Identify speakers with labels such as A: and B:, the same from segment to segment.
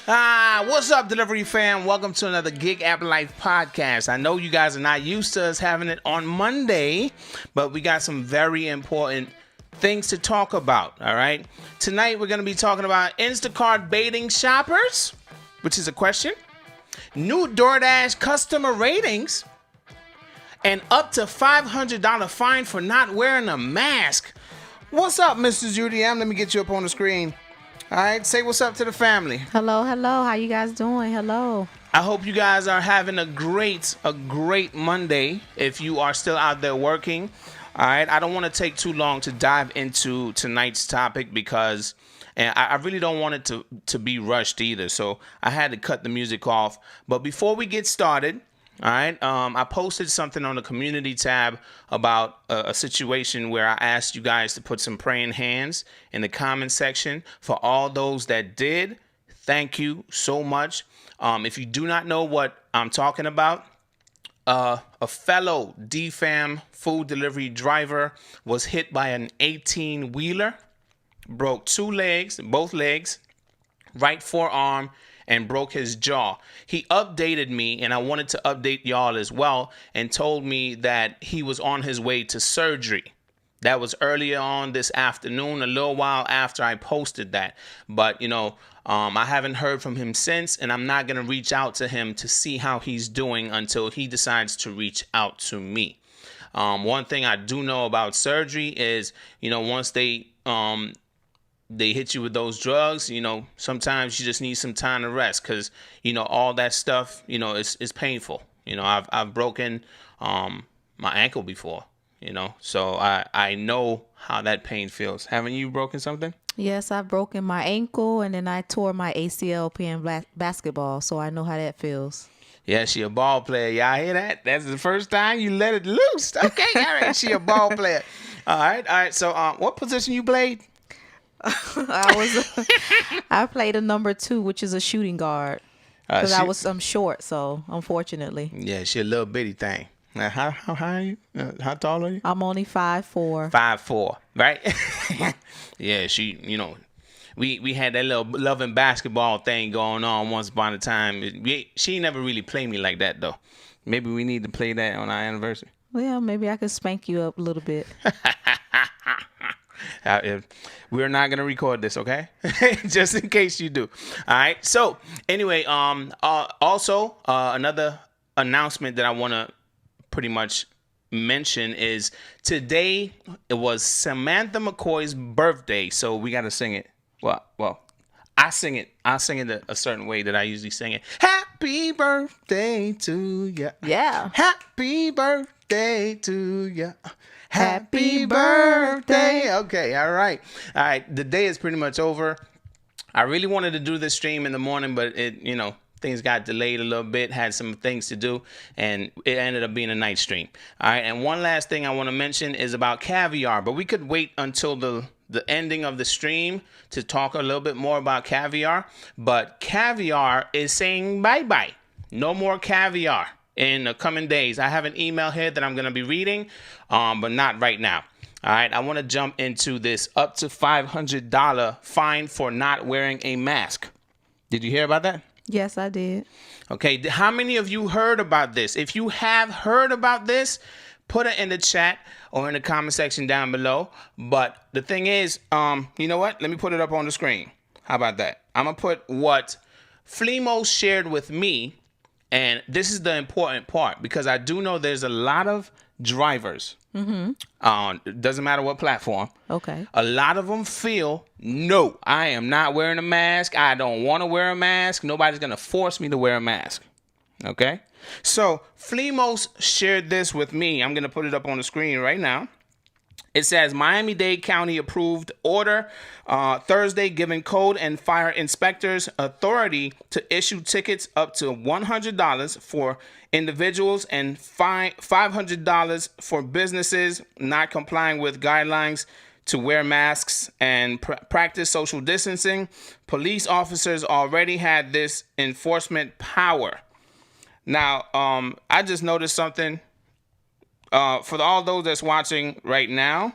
A: What's up, delivery fam? Welcome to another Gig App Life podcast. I know you guys are not used to us having it on Monday, but we got some very important things to talk about, all right? Tonight, we're going to be talking about Instacart baiting shoppers, which is a question, new DoorDash customer ratings, and up to $500 fine for not wearing a mask. What's up, Mrs. UDM? Let me get you up on the screen. All right, say what's up to the family.
B: Hello. How you guys doing? Hello.
A: I hope you guys are having a great Monday if you are still out there working. All right, I don't want to take too long to dive into tonight's topic because I really don't want it to be rushed either. So I had to cut the music off. But before we get started, all right, I posted something on the community tab about a situation where I asked you guys to put some praying hands in the comment section. For all those that did, thank you so much. If you do not know what I'm talking about, a fellow DFAM food delivery driver was hit by an 18-wheeler, broke both legs, right forearm, and broke his jaw. He updated me, and I wanted to update y'all as well, and told me that he was on his way to surgery. That was earlier on this afternoon, a little while after I posted that. But, I haven't heard from him since, and I'm not going to reach out to him to see how he's doing until he decides to reach out to me. One thing I do know about surgery is, once they hit you with those drugs, sometimes you just need some time to rest because, all that stuff, is painful. I've broken my ankle before, so I know how that pain feels. Haven't you broken something?
B: Yes, I've broken my ankle and then I tore my ACL playing basketball, so I know how that feels.
A: Yeah, she a ball player. Y'all hear that? That's the first time you let it loose. Okay, all right, she a ball player. All right. So what position you played?
B: I played a number 2, which is a shooting guard, because I was short. So unfortunately,
A: yeah, she a little bitty thing. Now, how high are you? How tall are you?
B: I'm only 5'4".
A: 5'4", right? Yeah, she. We had that little loving basketball thing going on once upon a time. She never really played me like that though. Maybe we need to play that on our anniversary.
B: Well, maybe I could spank you up a little bit.
A: We're not going to record this, okay? Just in case you do. All right. So anyway, also another announcement that I want to pretty much mention is today it was Samantha McCoy's birthday. So we got to sing it. Well, I sing it a certain way that I usually sing it. Happy birthday to you.
B: Yeah.
A: Happy birthday to you. Happy birthday. Okay, all right. The day is pretty much over. I really wanted to do this stream in the morning, but things got delayed a little bit, had some things to do, and it ended up being a night stream. All right, and one last thing I want to mention is about caviar, but we could wait until the ending of the stream to talk a little bit more about caviar, but caviar is saying bye-bye. No more caviar in the coming days. I have an email here that I'm going to be reading, but not right now. All right, I want to jump into this up to $500 fine for not wearing a mask. Did you hear about that?
B: Yes, I did.
A: Okay, how many of you heard about this? If you have heard about this, put it in the chat or in the comment section down below. But the thing is, you know what? Let me put it up on the screen. How about that? I'm going to put what Flemo shared with me. And this is the important part because I do know there's a lot of drivers. It doesn't matter what platform.
B: Okay.
A: A lot of them feel, no, I am not wearing a mask. I don't want to wear a mask. Nobody's going to force me to wear a mask. Okay. So Flemos shared this with me. I'm going to put it up on the screen right now. It says Miami-Dade County approved order Thursday giving code and fire inspectors authority to issue tickets up to $100 for individuals and $500 for businesses not complying with guidelines to wear masks and practice social distancing. Police officers already had this enforcement power. Now, I just noticed something. For all those that's watching right now,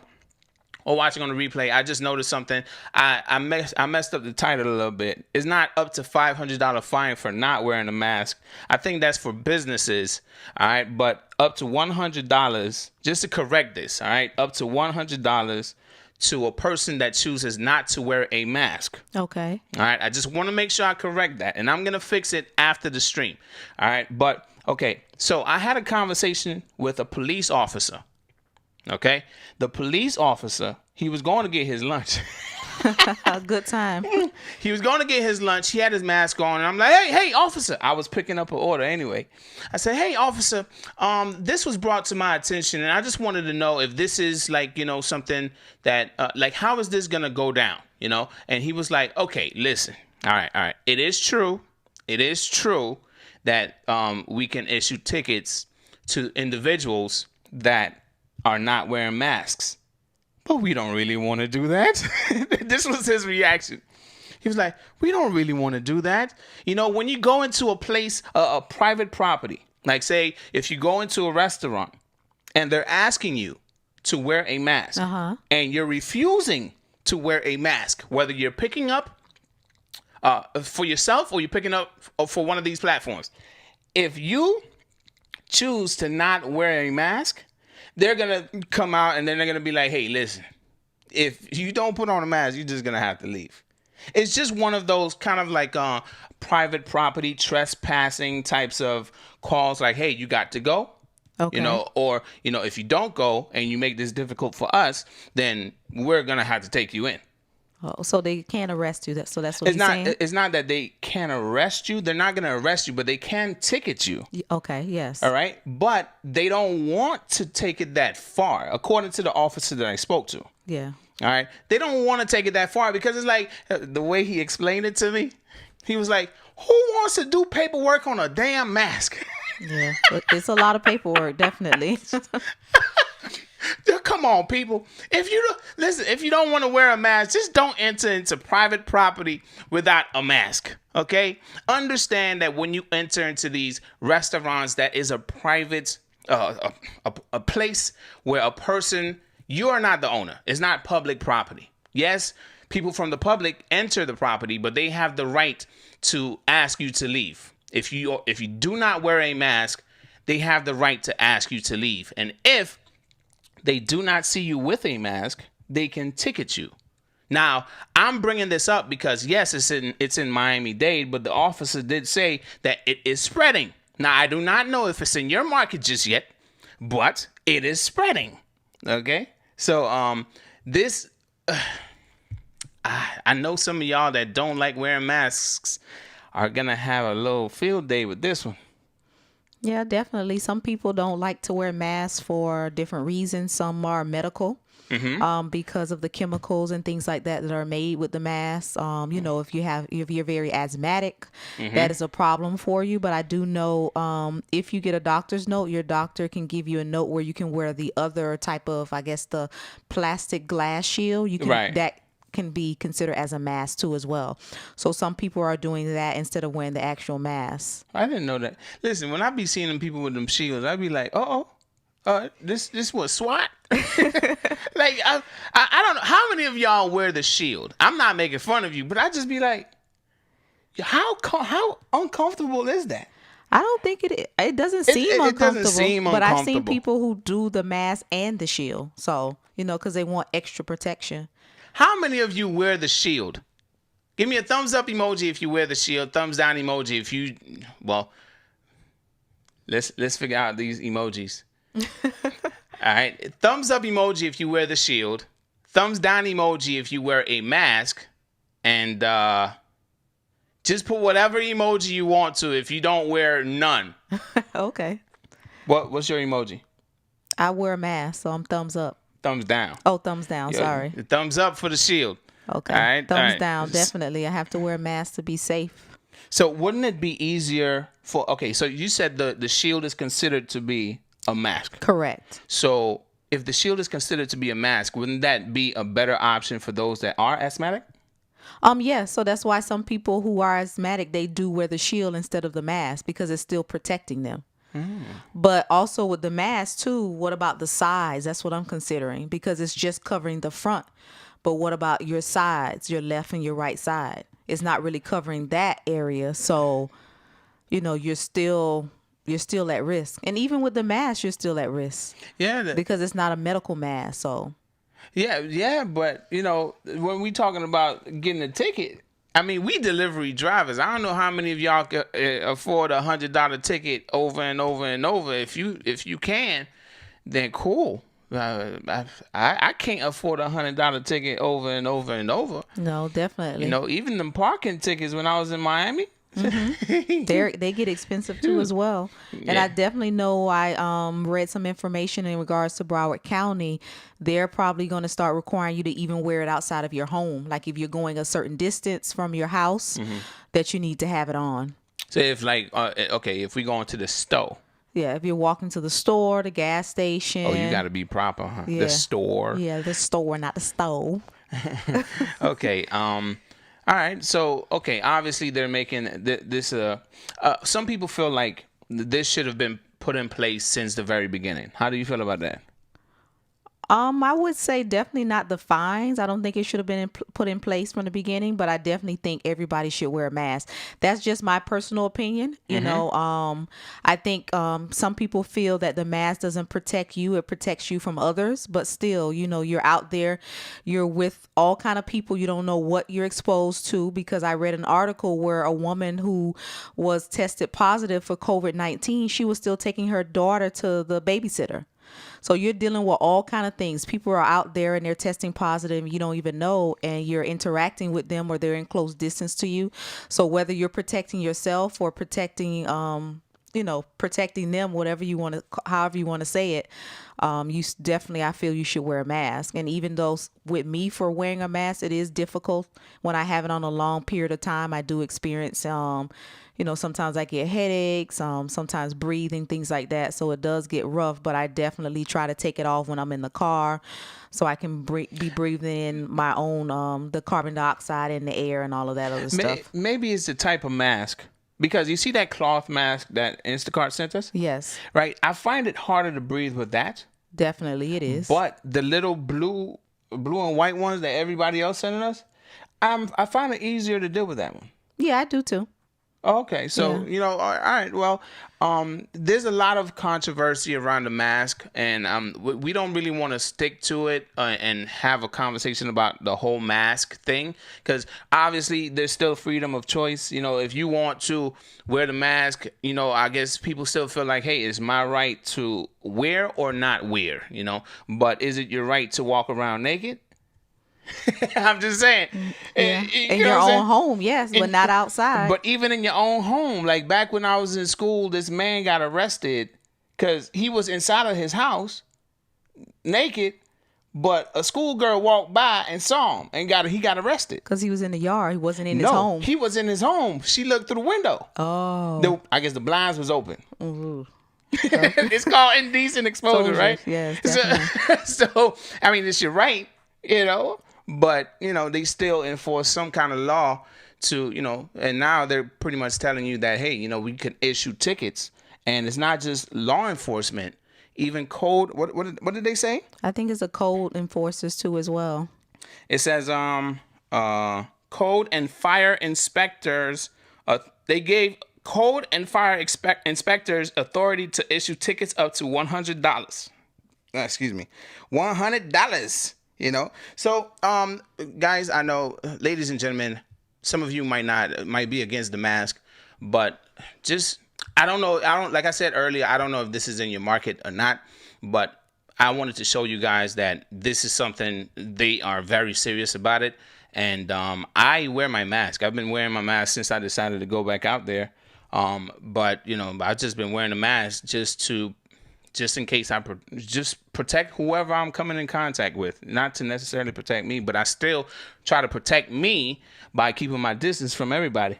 A: or watching on the replay, I just noticed something. I messed up the title a little bit. It's not up to $500 fine for not wearing a mask. I think that's for businesses, all right? But up to $100, just to correct this, all right? Up to $100 to a person that chooses not to wear a mask.
B: Okay.
A: All right. I just want to make sure I correct that. And I'm going to fix it after the stream. All right. But, okay. So I had a conversation with a police officer. Okay. The police officer, he was going to get his lunch.
B: A good time.
A: He was going to get his lunch. He had his mask on. And I'm like, hey, officer. I was picking up an order anyway. I said, hey, officer, this was brought to my attention. And I just wanted to know if this is like, something that, like, how is this going to go down? And he was like, okay, listen. All right. It is true. That we can issue tickets to individuals that are not wearing masks. But we don't really want to do that. This was his reaction. He was like, we don't really want to do that. When you go into a place, a private property, like say, if you go into a restaurant and they're asking you to wear a mask and you're refusing to wear a mask, whether you're picking up for yourself or you're picking up for one of these platforms, if you choose to not wear a mask, they're going to come out and then they're going to be like, hey, listen, if you don't put on a mask, you're just going to have to leave. It's just one of those kind of like private property trespassing types of calls like, hey, you got to go. Okay. Or if you don't go and you make this difficult for us, then we're going to have to take you in.
B: Oh, so they can't arrest you. So that's what you're saying?
A: It's not that they can't arrest you. They're not going to arrest you, but they can ticket you.
B: Okay, yes.
A: All right? But they don't want to take it that far, according to the officer that I spoke to.
B: Yeah.
A: All right? They don't want to take it that far because it's like the way he explained it to me. He was like, who wants to do paperwork on a damn mask?
B: Yeah, it's a lot of paperwork, definitely.
A: Come on, people. If you don't want to wear a mask, just don't enter into private property without a mask. Okay? Understand that when you enter into these restaurants, that is a private, a place where a person, you are not the owner. It's not public property. Yes, people from the public enter the property, but they have the right to ask you to leave. If you do not wear a mask, they have the right to ask you to leave. And if they do not see you with a mask, they can ticket you. Now, I'm bringing this up because, yes, it's in Miami-Dade, but the officer did say that it is spreading. Now, I do not know if it's in your market just yet, but it is spreading. Okay? So, this... I know some of y'all that don't like wearing masks are going to have a little field day with this one.
B: Yeah, definitely. Some people don't like to wear masks for different reasons. Some are medical, because of the chemicals and things like that are made with the mask. If you're very asthmatic, that is a problem for you. But I do know if you get a doctor's note, your doctor can give you a note where you can wear the other type of, I guess, the plastic glass shield. You can that can be considered as a mask too as well. So some people are doing that instead of wearing the actual mask.
A: I didn't know that. Listen, when I be seeing them people with them shields, I be like, this was SWAT? Like, I don't know. How many of y'all wear the shield? I'm not making fun of you, but I just be like, how uncomfortable is that?
B: I don't think it doesn't seem uncomfortable. It doesn't seem uncomfortable. But I've seen people who do the mask and the shield. So, because they want extra protection.
A: How many of you wear the shield? Give me a thumbs up emoji if you wear the shield. Thumbs down emoji if you, let's figure out these emojis. All right. Thumbs up emoji if you wear the shield. Thumbs down emoji if you wear a mask. And just put whatever emoji you want to if you don't wear none.
B: Okay.
A: What's your emoji?
B: I wear a mask, so I'm thumbs up.
A: Thumbs down.
B: Oh, thumbs down. Sorry.
A: Thumbs up for the shield.
B: Okay. All right. Thumbs down. Definitely. I have to wear a mask to be safe.
A: So wouldn't it be easier so you said the shield is considered to be a mask.
B: Correct.
A: So if the shield is considered to be a mask, wouldn't that be a better option for those that are asthmatic?
B: Yeah. So that's why some people who are asthmatic, they do wear the shield instead of the mask because it's still protecting them. But also with the mask too, what about the sides? That's what I'm considering, because it's just covering the front. But what about your sides, your left and your right side? It's not really covering that area. So, you're still at risk. And even with the mask, you're still at risk.
A: Yeah.
B: Because it's not a medical mask. So
A: Yeah, but when we talking about getting a ticket, I mean, we delivery drivers. I don't know how many of y'all can afford $100 ticket over and over and over. If you can, then cool. I can't afford $100 ticket over and over and over.
B: no, definitely.
A: Even them parking tickets when I was in Miami.
B: They get expensive too as well. And I definitely know I read some information in regards to Broward County. They're probably going to start requiring you to even wear it outside of your home. Like if you're going a certain distance from your house, that you need to have it on.
A: So if if we go into the store.
B: Yeah, if you're walking to the store, the gas station.
A: Oh, you got to be proper, huh?
B: Yeah.
A: The store.
B: Yeah, the store, not the stove.
A: Okay. All right. So, obviously they're making this. Some people feel like this should have been put in place since the very beginning. How do you feel about that?
B: I would say definitely not the fines. I don't think it should have been put in place from the beginning, but I definitely think everybody should wear a mask. That's just my personal opinion. I think some people feel that the mask doesn't protect you. It protects you from others, but still, you're out there, you're with all kind of people. You don't know what you're exposed to, because I read an article where a woman who was tested positive for COVID-19, she was still taking her daughter to the babysitter. So you're dealing with all kind of things. People are out there and they're testing positive, you don't even know, and you're interacting with them or they're in close distance to you. So whether you're protecting yourself or protecting protecting them, however you want to say it, I feel you should wear a mask. And even though with me for wearing a mask, it is difficult when I have it on a long period of time, I do experience, sometimes I get headaches, sometimes breathing, things like that. So it does get rough, but I definitely try to take it off when I'm in the car so I can be breathing in my own, the carbon dioxide in the air and all of that other stuff.
A: Maybe it's the type of mask. Because you see that cloth mask that Instacart sent us?
B: Yes.
A: Right? I find it harder to breathe with that.
B: Definitely it is.
A: But the little blue and white ones that everybody else sending us, I find it easier to deal with that one.
B: Yeah, I do too.
A: Okay, so all right. Well, there's a lot of controversy around the mask, and we don't really want to stick to it and have a conversation about the whole mask thing, because obviously there's still freedom of choice. If you want to wear the mask, I guess people still feel like, hey, it's my right to wear or not wear. But is it your right to walk around naked? I'm just saying.
B: Yeah. In your own home, yes, but not outside.
A: But even in your own home, like back when I was in school, this man got arrested because he was inside of his house naked, but a schoolgirl walked by and saw him and he got arrested.
B: Because he was in the yard. He wasn't in his home.
A: He was in his home. She looked through the window.
B: Oh.
A: I guess the blinds was open.
B: Ooh.
A: It's called indecent exposure, right?
B: Yes, definitely.
A: So, I mean, it's your right, But, they still enforce some kind of law to, and now they're pretty much telling you that, hey, we can issue tickets. And it's not just law enforcement, even code. What did they say?
B: I think it's a code enforcers too as well.
A: It says code and fire inspectors. They gave code and fire inspectors authority to issue tickets up to $100. Excuse me, $100. So guys, I know, ladies and gentlemen, some of you might be against the mask, but I don't know, like I said earlier, I don't know if this is in your market or not, but I wanted to show you guys that this is something, they are very serious about it. And I wear my mask. I've been wearing my mask since I decided to go back out there. But I've just been wearing a mask just in case I just protect whoever I'm coming in contact with. Not to necessarily protect me, but I still try to protect me by keeping my distance from everybody.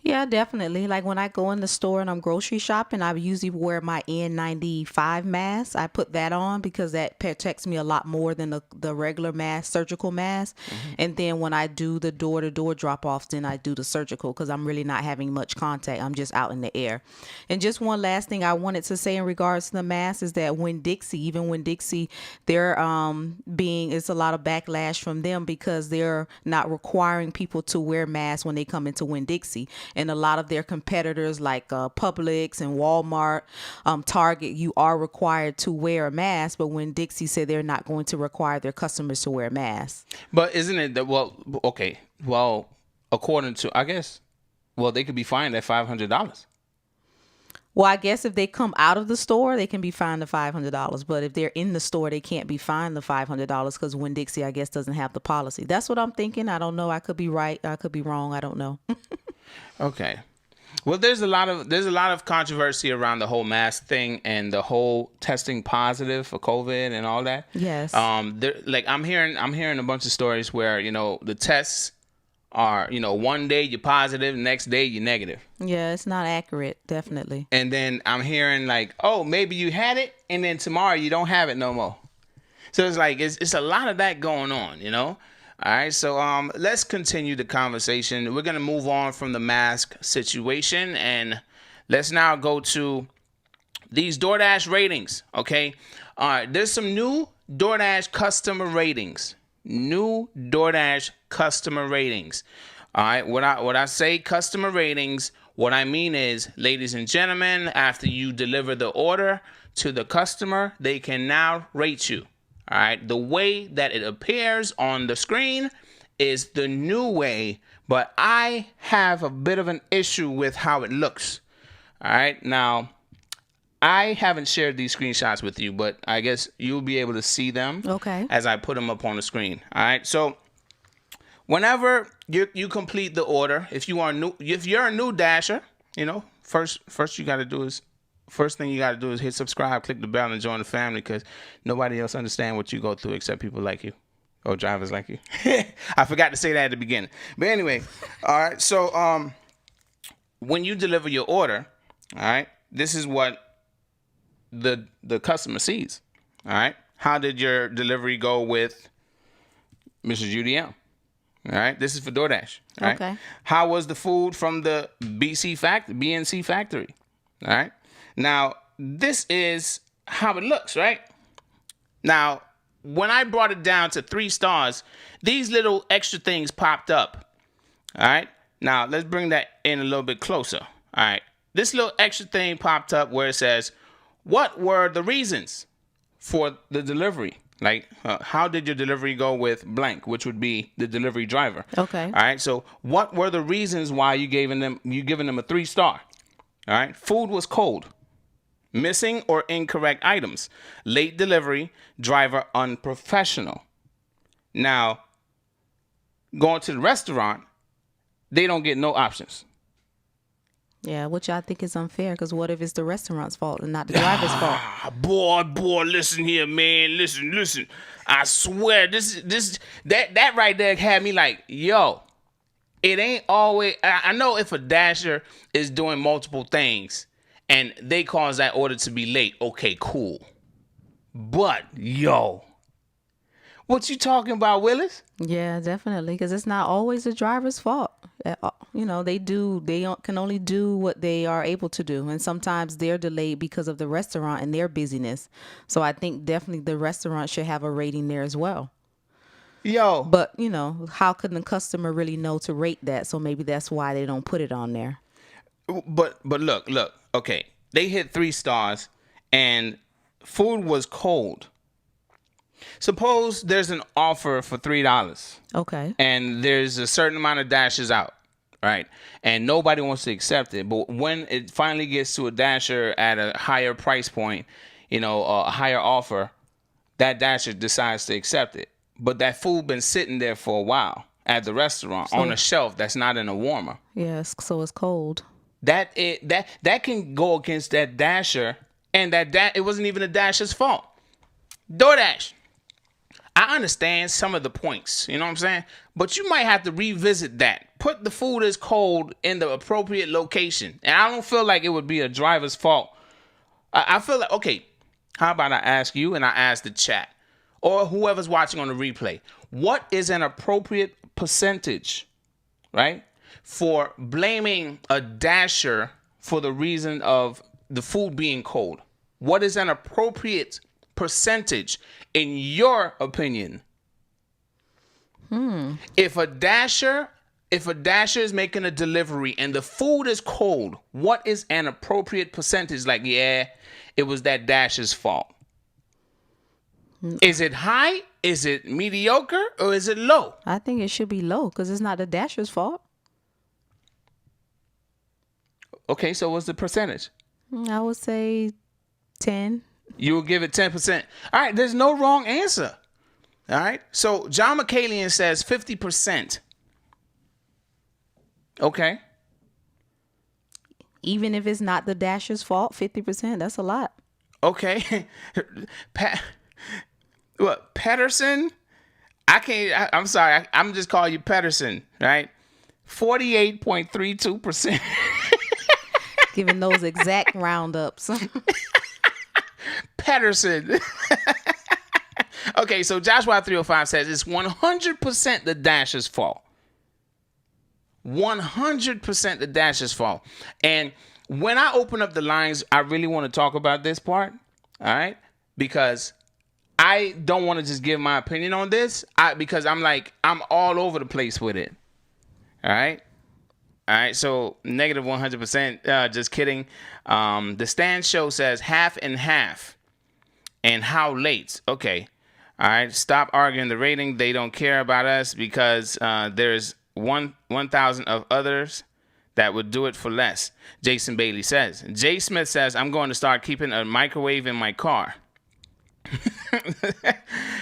B: Yeah, definitely. Like when I go in the store and I'm grocery shopping, I usually wear my N95 mask. I put that on because that protects me a lot more than the regular mask, surgical mask. And then when I do the door-to-door drop-offs, then I do the surgical because I'm really not having much contact. I'm just out in the air. And just one last thing I wanted to say in regards to the mask is that even when Dixie, they're it's a lot of backlash from them because they're not requiring people to wear masks when they come into Winn-Dixie. And a lot of their competitors like Publix and Walmart, Target, you are required to wear a mask. But when Dixie said they're not going to require their customers to wear masks.
A: But isn't it that, okay, according to, I guess, they could be fined at $500.
B: Well, I guess if they come out of the store, they can be fined the $500. But if they're in the store, they can't be fined the $500 because Winn-Dixie, I guess, doesn't have the policy. That's what I'm thinking. I don't know. I could be right. I could be wrong. I don't know.
A: Okay. Well, there's a lot of controversy around the whole mask thing and the whole testing positive for COVID and all that.
B: Yes.
A: I'm hearing a bunch of stories where the tests are one day you're positive, next day you're negative.
B: Yeah, it's not accurate, definitely.
A: And then I'm hearing like, oh, maybe you had it, and then tomorrow you don't have it no more. So it's like it's a lot of that going on, All right, so let's continue the conversation. We're gonna move on from the mask situation, and let's now go to these DoorDash ratings. Okay, all right. There's some new DoorDash customer ratings. New DoorDash customer ratings. All right, what I say customer ratings, what I mean is, ladies and gentlemen, after you deliver the order to the customer, they can now rate you. All right, the way that it appears on the screen is the new way, but I have a bit of an issue with how it looks. All right, now I haven't shared these screenshots with you, but I guess you'll be able to see them as I put them up on the screen. All right, so whenever you complete the order, if you're a new Dasher, first thing you got to do is hit subscribe, click the bell, and join the family, because nobody else understands what you go through except people like you or drivers like you. I forgot to say that at the beginning. But anyway, all right, so when you deliver your order, all right, this is what the customer sees. All right, how did your delivery go with Mrs. UDM? All right, this is for DoorDash. All right?
B: Okay.
A: How was the food from the BNC factory? All right. Now, this is how it looks, right? Now, when I brought it down to 3 stars, these little extra things popped up. All right. Now, let's bring that in a little bit closer. All right. This little extra thing popped up where it says, what were the reasons for the delivery? Like, how did your delivery go with blank, which would be the delivery driver?
B: Okay.
A: All right. So what were the reasons why you giving them a 3-star? All right. Food was cold. Missing or incorrect items. Late delivery. Driver unprofessional. Now, going to the restaurant, they don't get no options.
B: Yeah, which I think is unfair, because what if it's the restaurant's fault and not the driver's fault?
A: Boy, listen here, man. Listen. I swear, that right there had me like, yo, it ain't always. I know if a Dasher is doing multiple things and they cause that order to be late, okay, cool. But, yo, what you talking about, Willis?
B: Yeah, definitely, because it's not always the driver's fault. They can only do what they are able to do, and sometimes they're delayed because of the restaurant and their busyness. So I think definitely the restaurant should have a rating there as well.
A: Yo,
B: but how can the customer really know to rate that? So maybe that's why they don't put it on there.
A: But look, okay, they hit 3 stars and food was cold. Suppose there's an offer for $3.
B: Okay.
A: And there's a certain amount of Dashers out, right? And nobody wants to accept it. But when it finally gets to a Dasher at a higher price point, a higher offer, that Dasher decides to accept it. But that food been sitting there for a while at the restaurant on a shelf that's not in a warmer.
B: Yes, so it's cold.
A: That can go against that Dasher, and it wasn't even the Dasher's fault. DoorDash. I understand some of the points, you know what I'm saying? But you might have to revisit that. Put the food is cold in the appropriate location. And I don't feel like it would be a driver's fault. I feel like, okay, how about I ask you and I ask the chat or whoever's watching on the replay, what is an appropriate percentage, right, for blaming a dasher for the reason of the food being cold? What is an appropriate percentage in your opinion? If a dasher is making a delivery and the food is cold, what is an appropriate percentage? Like, yeah, it was that dasher's fault. Is it high? Is it mediocre? Or is it low?
B: I think it should be low because it's not the dasher's fault.
A: Okay, so what's the percentage?
B: I would say 10.
A: You will give it 10%. All right, there's no wrong answer. All right, so John McCallion says 50%. Okay.
B: Even if it's not the dasher's fault, 50%, that's a lot.
A: Okay. What, Pedersen? I'm sorry. I'm just calling you Pedersen, right? 48.32%.
B: Giving those exact roundups.
A: Pedersen. Okay, so Joshua 305 says it's 100% the dasher's fault. 100% the dasher's fault. And when I open up the lines, I really want to talk about this part, all right? Because I don't want to just give my opinion on this because I'm all over the place with it, all right? All right, so negative 100%, just kidding. The Stand Show says half and half. And how late? Okay. All right, stop arguing the rating. They don't care about us because there's 1,000 of others that would do it for less, Jason Bailey says. Jay Smith says, I'm going to start keeping a microwave in my car.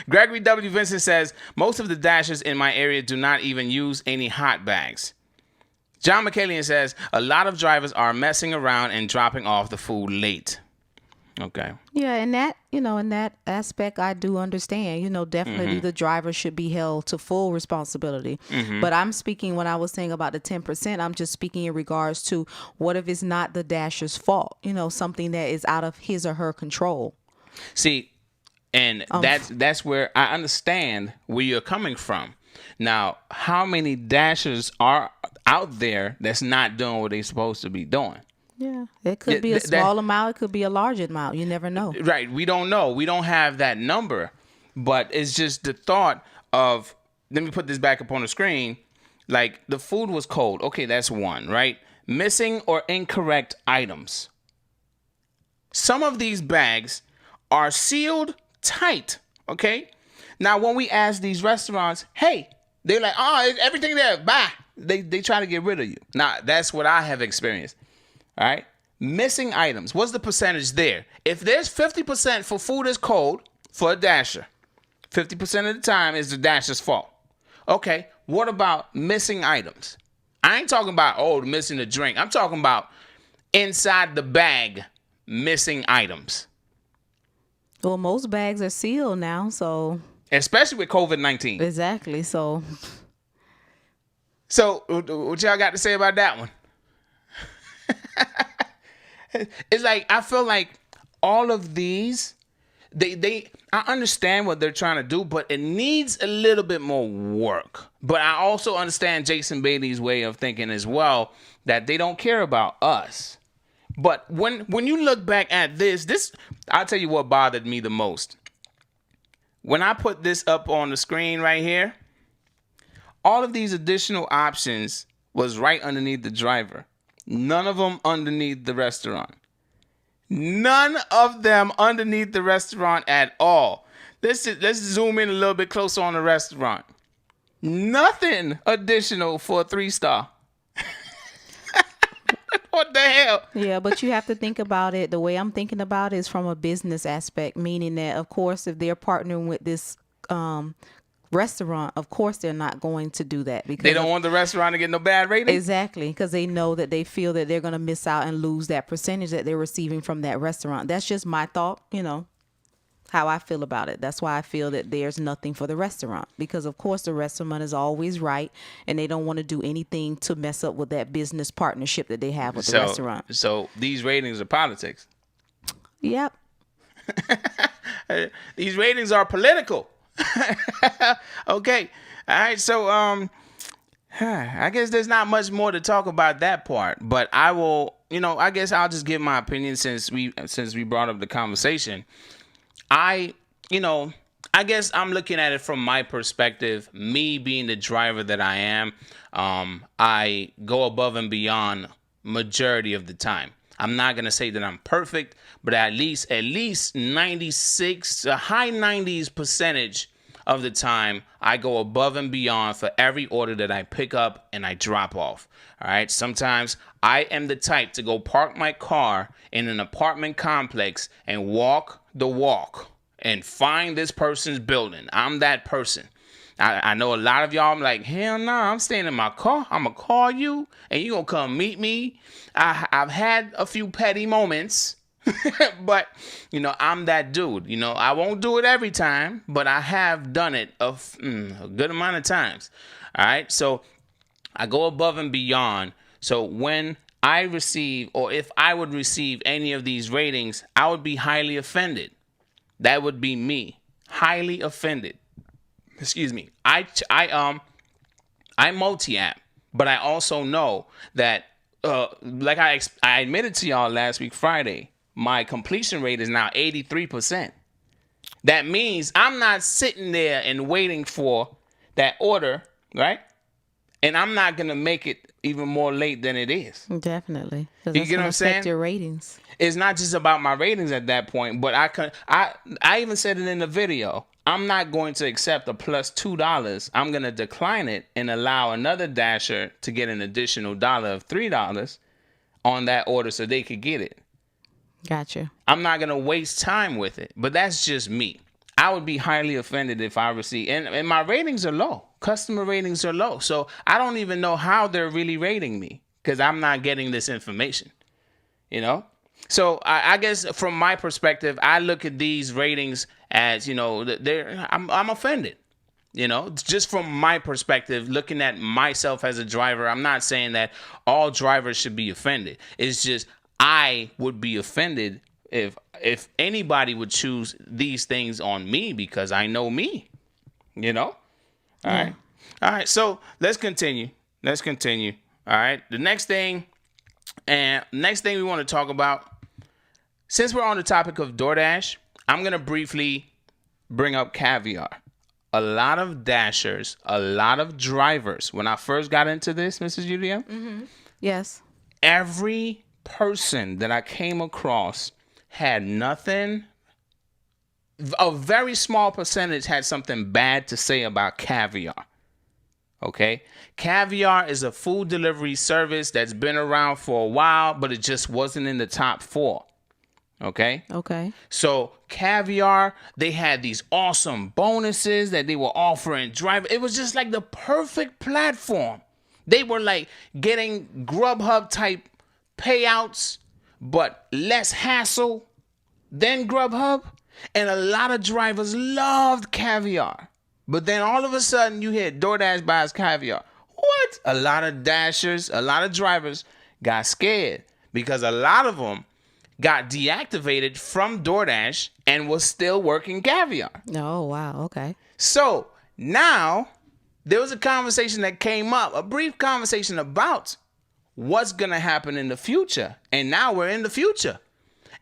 A: Gregory W. Vincent says, most of the dashers in my area do not even use any hot bags. John McCallion says, a lot of drivers are messing around and dropping off the food late. Okay.
B: Yeah, and that, in that aspect, I do understand. Definitely the driver should be held to full responsibility. But I'm speaking, when I was saying about the 10%, I'm just speaking in regards to what if it's not the dasher's fault, something that is out of his or her control.
A: See, and that's where I understand where you're coming from. Now, how many dashers are out there that's not doing what they're supposed to be doing?
B: Yeah, it could be a small amount. It could be a large amount. You never know. Right.
A: We don't know. We don't have that number. But it's just the thought of, let me put this back up on the screen. Like, the food was cold. Okay, that's one, right? Missing or incorrect items. Some of these bags are sealed tight, okay? Now, when we ask these restaurants, hey, they're like, oh, is everything there? Bye. They try to get rid of you. Now, that's what I have experienced. All right. Missing items. What's the percentage there? If there's 50% for food is cold for a dasher, 50% of the time is the dasher's fault. Okay. What about missing items? I ain't talking about, missing the drink. I'm talking about inside the bag, missing items.
B: Well, most bags are sealed now, so.
A: Especially with COVID-19.
B: Exactly. So
A: what y'all got to say about that one? It's like, I feel like all of these, I understand what they're trying to do, but it needs a little bit more work. But I also understand Jason Bailey's way of thinking as well, that they don't care about us. But when you look back at this, I'll tell you what bothered me the most. When I put this up on the screen right here, all of these additional options was right underneath the driver. None of them underneath the restaurant. None of them underneath the restaurant at all. Let's zoom in a little bit closer on the restaurant. Nothing additional for a 3-star. What the hell?
B: Yeah, but you have to think about it. The way I'm thinking about it is from a business aspect, meaning that, of course, if they're partnering with this restaurant, of course they're not going to do that because
A: they don't want the restaurant to get no bad rating.
B: Exactly, because they know that they feel that they're going to miss out and lose that percentage that they're receiving from that restaurant. That's just my thought. how I feel about it. That's why I feel that there's nothing for the restaurant, because of course the restaurant is always right, and they don't want to do anything to mess up with that business partnership that they have with the restaurant.
A: So these ratings are politics.
B: Yep.
A: These ratings are political. Okay. All right. So I guess there's not much more to talk about that part, but I will, I guess I'll just give my opinion since we brought up the conversation. I guess I'm looking at it from my perspective, me being the driver that I am. I go above and beyond majority of the time. I'm not going to say that I'm perfect, but at least 96, a high 90s percentage of the time, I go above and beyond for every order that I pick up and I drop off. All right. Sometimes I am the type to go park my car in an apartment complex and walk the walk and find this person's building. I'm that person. I know a lot of y'all, I'm like, hell no, I'm staying in my car. I'm going to call you and you're going to come meet me. I've had a few petty moments, but, I'm that dude. I won't do it every time, but I have done it a good amount of times. All right. So I go above and beyond. So when I receive, or if I would receive any of these ratings, I would be highly offended. That would be me, highly offended. Excuse me. I multi-app, but I also know that, like I admitted to y'all last week, Friday, my completion rate is now 83%. That means I'm not sitting there and waiting for that order, right? And I'm not going to make it even more late than it is.
B: Definitely.
A: You get what I'm saying?
B: Your ratings.
A: It's not just about my ratings at that point, but I even said it in the video. I'm not going to accept a plus $2. I'm going to decline it and allow another dasher to get an additional $1 of $3 on that order so they could get it.
B: Gotcha.
A: I'm not going to waste time with it, but that's just me. I would be highly offended if I receive, and my ratings are low. Customer ratings are low. So I don't even know how they're really rating me because I'm not getting this information, So I guess from my perspective, I look at these ratings as, I'm offended, just from my perspective, looking at myself as a driver. I'm not saying that all drivers should be offended. It's just I would be offended if anybody would choose these things on me because I know me, All right. So let's continue. All right. The next thing we want to talk about, since we're on the topic of DoorDash, I'm going to briefly bring up caviar. A lot of dashers, a lot of drivers, when I first got into this, Mrs. UDM,
B: mm-hmm. Yes.
A: Every person that I came across had nothing, a very small percentage had something bad to say about caviar. Okay? Caviar is a food delivery service that's been around for a while, but it just wasn't in the top 4. Okay?
B: Okay.
A: So caviar, they had these awesome bonuses that they were offering driver. It was just like the perfect platform. They were like getting Grubhub type payouts, but less hassle than Grubhub. And a lot of drivers loved caviar. But then all of a sudden you hear DoorDash buys caviar. What? A lot of dashers, a lot of drivers got scared because a lot of them got deactivated from DoorDash and was still working caviar.
B: Oh, wow. Okay.
A: So now there was a conversation that came up, a brief conversation about what's going to happen in the future. And now we're in the future.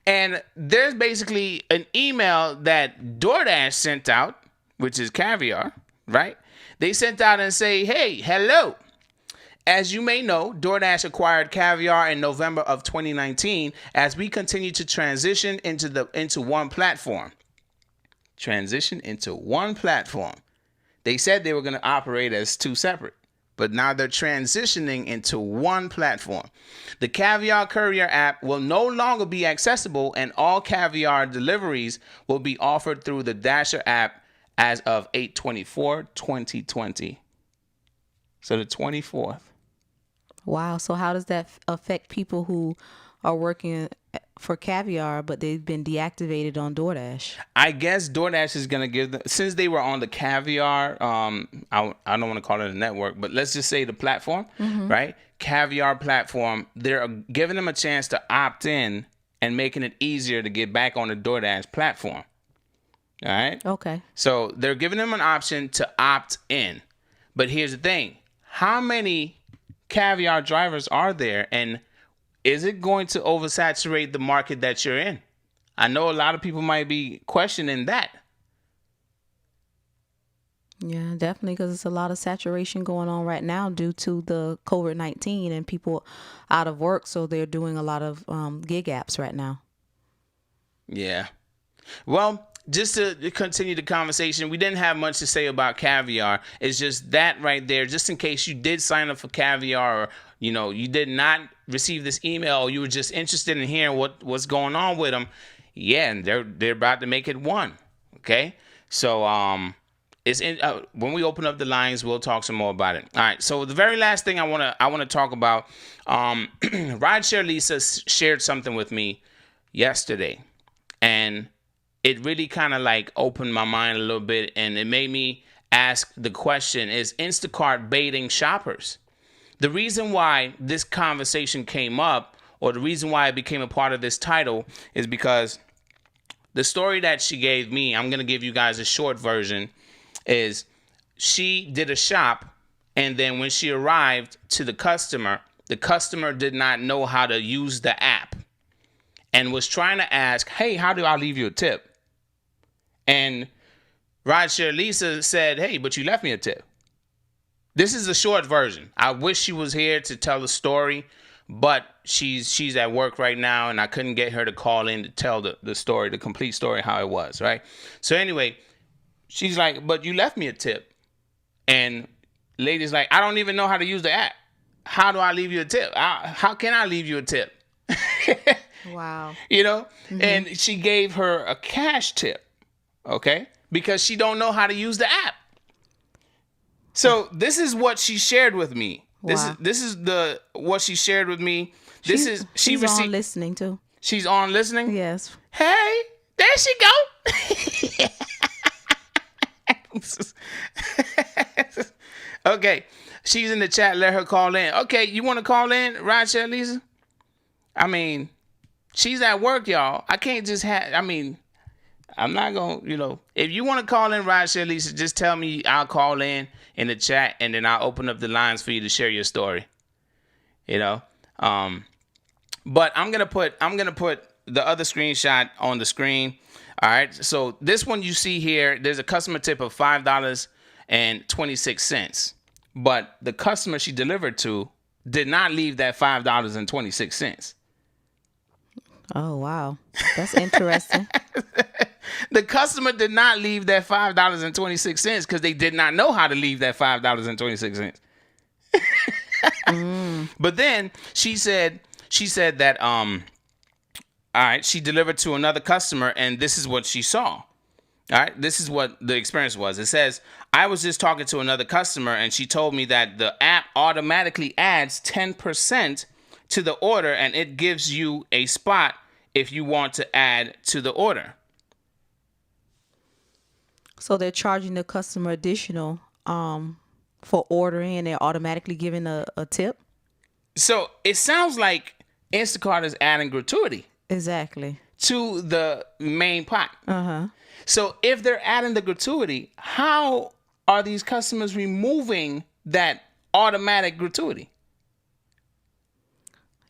A: And there's basically an email that DoorDash sent out, which is caviar, right? They sent out and say, hey, hello. As you may know, DoorDash acquired caviar in November of 2019 as we continue to transition into one platform. Transition into one platform. They said they were going to operate as 2 separate, but now they're transitioning into one platform. The Caviar Courier app will no longer be accessible, and all caviar deliveries will be offered through the Dasher app as of 8/24/2020. So the 24th.
B: Wow. So how does that affect people who are working for caviar, but they've been deactivated on DoorDash.
A: I guess DoorDash is gonna give them, since they were on the caviar. I don't want to call it a network, but let's just say the platform, right? Caviar platform. They're giving them a chance to opt in and making it easier to get back on the DoorDash platform. All right.
B: Okay.
A: So they're giving them an option to opt in, but here's the thing: how many caviar drivers are there, and is it going to oversaturate the market that you're in? I know a lot of people might be questioning that.
B: Yeah, definitely, because it's a lot of saturation going on right now due to the COVID-19 and people out of work. So they're doing a lot of gig apps right now.
A: Yeah. Well, just to continue the conversation, we didn't have much to say about caviar. It's just that right there, just in case you did sign up for caviar, or you did not receive this email, or you were just interested in hearing what's going on with them. Yeah, and they're about to make it one. Okay, so it's in when we open up the lines, we'll talk some more about it. All right. So the very last thing I wanna talk about, Rideshare Lisa shared something with me yesterday, and it really kind of like opened my mind a little bit, and it made me ask the question: is Instacart baiting shoppers? The reason why this conversation came up, or the reason why it became a part of this title, is because the story that she gave me, I'm going to give you guys a short version, is she did a shop, and then when she arrived to the customer did not know how to use the app and was trying to ask, hey, how do I leave you a tip? And Rideshare Lisa said, hey, but you left me a tip. This is a short version. I wish she was here to tell the story, but she's at work right now, and I couldn't get her to call in to tell the story, the complete story, how it was, right? So anyway, she's like, but you left me a tip. And lady's like, I don't even know how to use the app. How do I leave you a tip? How can I leave you a tip?
B: Wow.
A: And she gave her a cash tip, okay? Because she don't know how to use the app. So this is what she shared with me.
B: Wow.
A: This is what she shared with me.
B: She's on listening too.
A: She's on listening?
B: Yes.
A: Hey, there she go. Okay. She's in the chat. Let her call in. Okay, you want to call in, Rideshare Lisa? I mean, she's at work, y'all. I can't just I'm not going to, if you want to call in, Rideshare Lisa, just tell me. I'll call in the chat, and then I'll open up the lines for you to share your story. But I'm going to put the other screenshot on the screen. All right. So this one you see here, there's a customer tip of $5.26. But the customer she delivered to did not leave that $5.26.
B: Oh, wow. That's interesting.
A: The customer did not leave that $5.26 because they did not know how to leave that $5.26. But then she said that all right, she delivered to another customer, and this is what she saw. All right, this is what the experience was. It says, I was just talking to another customer, and she told me that the app automatically adds 10% to the order, and it gives you a spot if you want to add to the order.
B: So they're charging the customer additional for ordering, and they're automatically giving a tip?
A: So it sounds like Instacart is adding gratuity.
B: Exactly.
A: To the main pot.
B: Uh-huh.
A: So if they're adding the gratuity, how are these customers removing that automatic gratuity?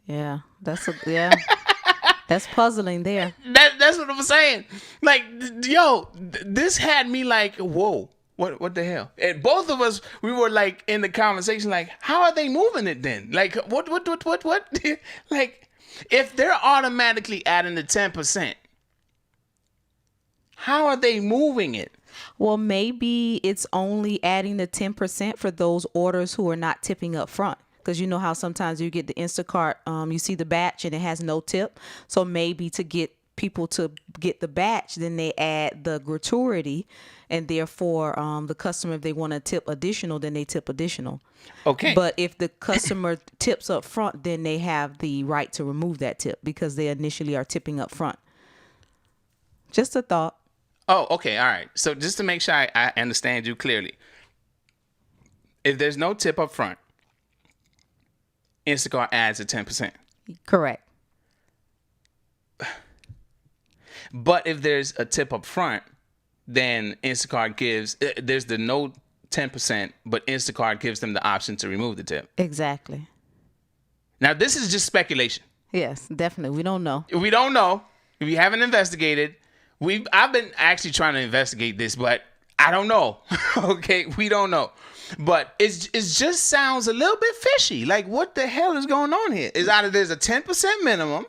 B: Yeah, that's puzzling there.
A: That's what I'm saying. Like, yo, this had me like, whoa, what the hell? And both of us, we were like in the conversation, like, how are they moving it then? Like, what? Like, if they're automatically adding the 10%, how are they moving it?
B: Well, maybe it's only adding the 10% for those orders who are not tipping up front. Because how sometimes you get the Instacart, you see the batch and it has no tip. So maybe to get people to get the batch, then they add the gratuity, and therefore the customer, if they want to tip additional, then they tip additional.
A: Okay.
B: But if the customer tips up front, then they have the right to remove that tip because they initially are tipping up front. Just a thought.
A: Oh, okay. All right. So just to make sure I understand you clearly, if there's no tip up front, Instacart adds a 10%.
B: Correct.
A: But if there's a tip up front, then Instacart gives, there's the no 10%, but Instacart gives them the option to remove the tip.
B: Exactly.
A: Now, this is just speculation.
B: Yes, definitely. We don't know.
A: We don't know. We haven't investigated. I've been actually trying to investigate this, but I don't know. Okay, we don't know. But it just sounds a little bit fishy. Like, what the hell is going on here? Is either there's a 10% minimum,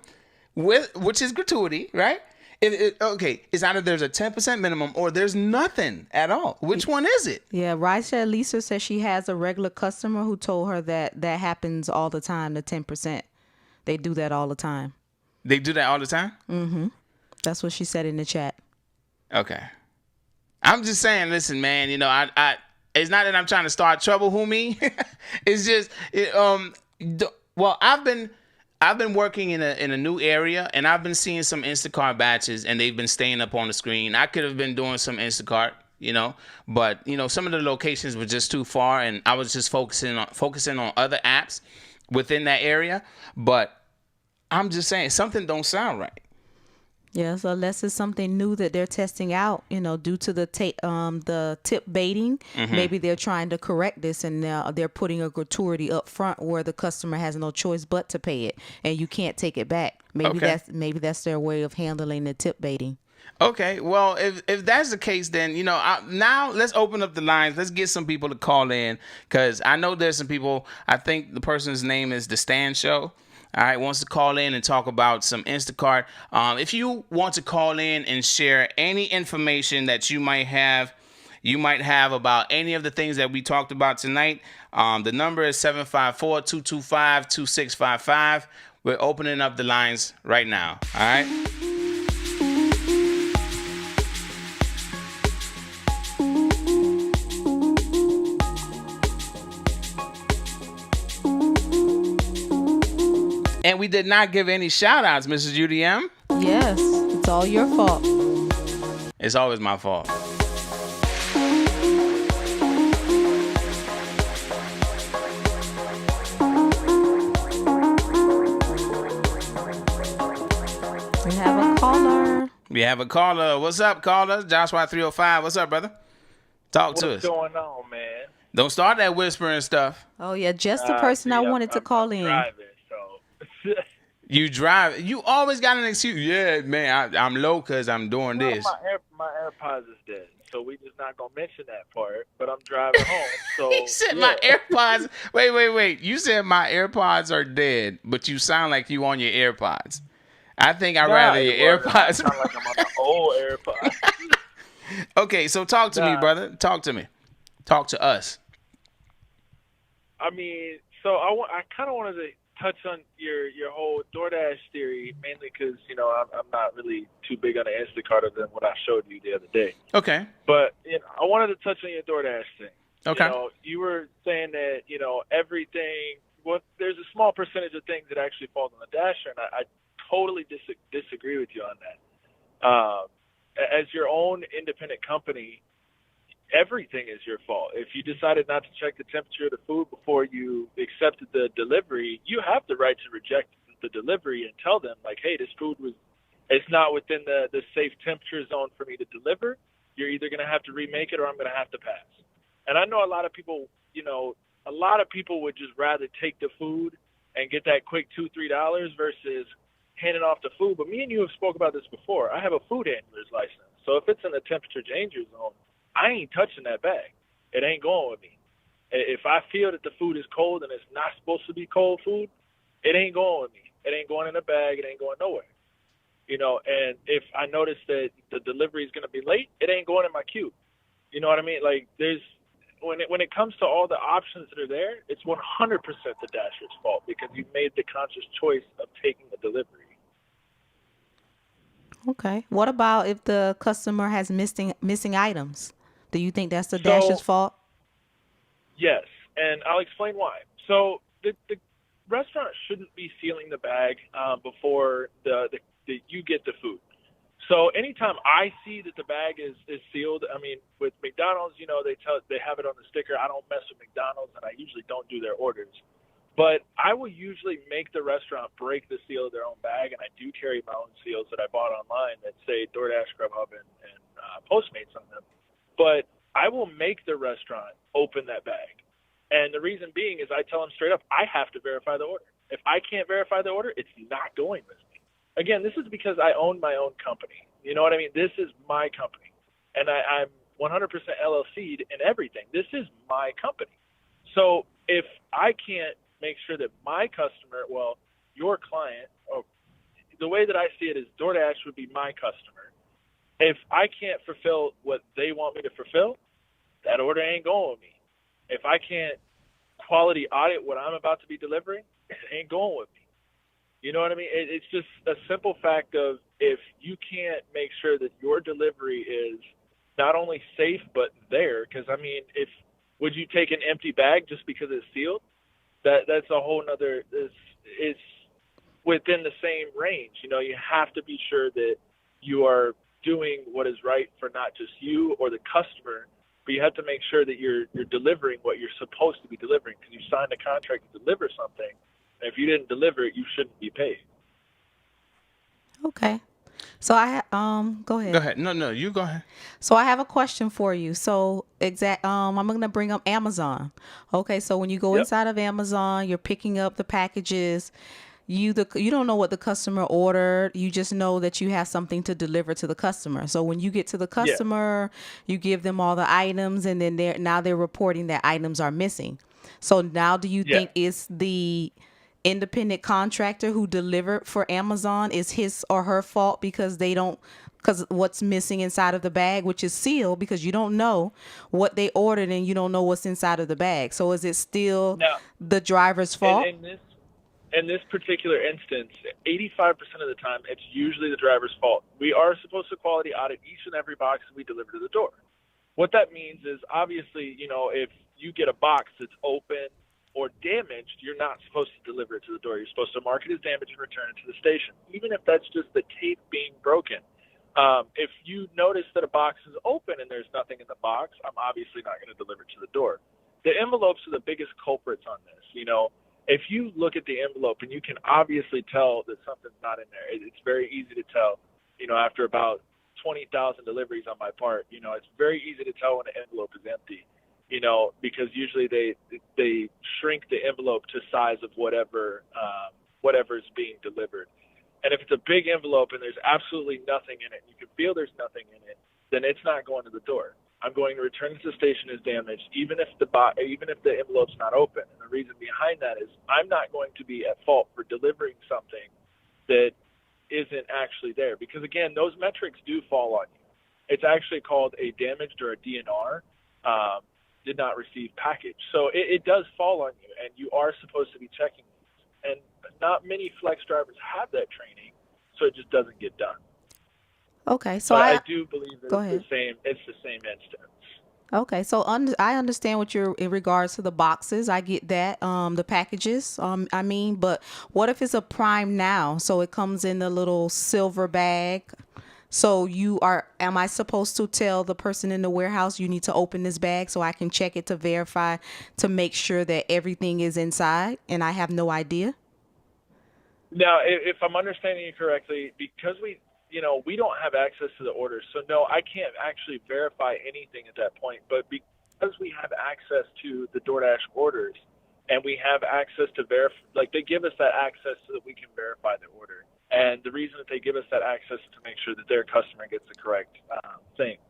A: which is gratuity, right? It's either there's a 10% minimum or there's nothing at all. Which one is it?
B: Yeah, Raisha Lisa says she has a regular customer who told her that happens all the time, the 10%. They do that all the time.
A: They do that all the time?
B: Mm-hmm. That's what she said in the chat. Okay.
A: I'm just saying, listen, man, you know, I it's not that I'm trying to start trouble, homie. It's just, well, I've been working in a new area, and I've been seeing some Instacart batches, and they've been staying up on the screen. I could have been doing some Instacart, you know, but you know, some of the locations were just too far, and I was just focusing on other apps within that area. But I'm just saying, something don't sound right.
B: Yeah, so unless it's something new that they're testing out, you know, due to the tip baiting, maybe they're trying to correct this, and they're putting a gratuity up front where the customer has no choice but to pay it, and you can't take it back. Maybe that's their way of handling the tip baiting.
A: Okay, well, if that's the case, then, you know, now let's open up the lines. Let's get some people to call in, because I know there's some people. I think the person's name is The Stan Show. All right, wants to call in and talk about some Instacart. If you want to call in and share any information that you might have about any of the things that we talked about tonight, the number is 754-225-2655. We're opening up the lines right now. All right. And we did not give any shout outs, Mrs. UDM.
B: Yes, it's all your fault.
A: It's always my fault. We have a caller. What's up, caller? Joshua 305. What's up, brother? Talk to us.
C: What's going on, man?
A: Don't start that whispering stuff.
B: Oh, yeah, just the person I wanted to call in.
C: Driving, so.
A: You drive. You always got an excuse. Yeah, man, I'm low because I'm doing this.
C: My AirPods is dead, so we just not going to mention that part, but I'm driving home. So
A: He said my AirPods. Wait. You said my AirPods are dead, but you sound like you on your AirPods. I think I'd rather your AirPods.
C: I sound like I'm on the old AirPods.
A: Okay, so talk to me, brother. Talk to me. Talk to us.
C: I mean, so I kind of wanted to touch on your whole DoorDash theory, mainly because, you know, I'm not really too big on the Instacart other than what I showed you the other day.
A: Okay.
C: But, you know, I wanted to touch on your DoorDash thing.
A: Okay.
C: You know, you were saying that, you know, everything, well, there's a small percentage of things that actually falls on the dasher, and I totally disagree with you on that. As your own independent company, everything is your fault. If you decided not to check the temperature of the food before you accepted the delivery, you have the right to reject the delivery and tell them, like, hey, this food it's not within the safe temperature zone for me to deliver. You're either going to have to remake it or I'm going to have to pass. And I know a lot of people, you know, would just rather take the food and get that quick $2-3 versus handing off the food. But me and you have spoke about this before. I have a food handler's license. So if it's in the temperature danger zone, I ain't touching that bag. It ain't going with me. If I feel that the food is cold and it's not supposed to be cold food, it ain't going with me. It ain't going in a bag. It ain't going nowhere. You know, and if I notice that the delivery is going to be late, it ain't going in my queue. You know what I mean? Like, when it comes to all the options that are there, it's 100% the dasher's fault because you made the conscious choice of taking the delivery.
B: Okay. What about if the customer has missing items? Do you think that's the Dash's
C: So
B: fault?
C: yes, and I'll explain why. So the restaurant shouldn't be sealing the bag before the you get the food. So anytime I see that the bag is sealed, I mean, with McDonald's, they have it on the sticker. I don't mess with McDonald's, and I usually don't do their orders. But I will usually make the restaurant break the seal of their own bag, and I do carry my own seals that I bought online that say DoorDash, Grubhub, and Postmates on them. But I will make the restaurant open that bag. And the reason being is I tell them straight up, I have to verify the order. If I can't verify the order, it's not going with me. Again, this is because I own my own company. You know what I mean? This is my company. And I'm 100% LLC'd in everything. This is my company. So if I can't make sure that my customer, well, your client, or the way that I see it is DoorDash would be my customer. If I can't fulfill what they want me to fulfill, that order ain't going with me. If I can't quality audit what I'm about to be delivering, it ain't going with me. You know what I mean? It's just a simple fact of if you can't make sure that your delivery is not only safe but there, because I mean, would you take an empty bag just because it's sealed? That's a whole nother. It's within the same range. You have to be sure that you are doing what is right for not just you or the customer, but you have to make sure that you're delivering what you're supposed to be delivering, because you signed a contract to deliver something. And if you didn't deliver it, you shouldn't be paid.
B: Okay. So go
A: Go
B: ahead.
A: ahead. No, you go ahead.
B: So I have a question for you. So I'm gonna bring up Amazon. Okay, so when you go
C: Yep.
B: inside of Amazon, you're picking up the packages. You don't know what the customer ordered. You just know that you have something to deliver to the customer. So when you get to the
C: Yeah.
B: customer, you give them all the items, and then they're reporting that items are missing. So now, do you
C: Yeah.
B: think it's the independent contractor who delivered for Amazon is his or her fault because what's missing inside of the bag, which is sealed, because you don't know what they ordered and you don't know what's inside of the bag. So is it still
C: Now,
B: the driver's
C: in,
B: fault?
C: in this in this particular instance, 85% of the time, it's usually the driver's fault. We are supposed to quality audit each and every box that we deliver to the door. What that means is, obviously, if you get a box that's open or damaged, you're not supposed to deliver it to the door. You're supposed to mark it as damaged and return it to the station, even if that's just the tape being broken. If you notice that a box is open and there's nothing in the box, I'm obviously not going to deliver it to the door. The envelopes are the biggest culprits on this. If you look at the envelope and you can obviously tell that something's not in there, it's very easy to tell. After about 20,000 deliveries on my part, it's very easy to tell when the envelope is empty. Because usually they shrink the envelope to size of whatever's being delivered. And if it's a big envelope and there's absolutely nothing in it, you can feel there's nothing in it, then it's not going to the door. I'm going to return it to the station as damaged, even if the envelope's not open. And the reason behind that is I'm not going to be at fault for delivering something that isn't actually there, because again, those metrics do fall on you. It's actually called a damaged or a DNR, did not receive package. So it does fall on you, and you are supposed to be checking these. And not many flex drivers have that training, so it just doesn't get done.
B: Okay, so
C: But I do believe that
B: go
C: it's
B: ahead.
C: the same instance.
B: Okay, so I understand what you're in regards to the boxes. I get that. The packages. But what if it's a Prime Now? So it comes in a little silver bag. So am I supposed to tell the person in the warehouse, you need to open this bag so I can check it to verify, to make sure that everything is inside, and I have no idea?
C: Now, if I'm understanding you correctly, because we don't have access to the orders, so no, I can't actually verify anything at that point. But because we have access to the DoorDash orders, and we have access to they give us that access so that we can verify the order. And the reason that they give us that access is to make sure that their customer gets the correct things.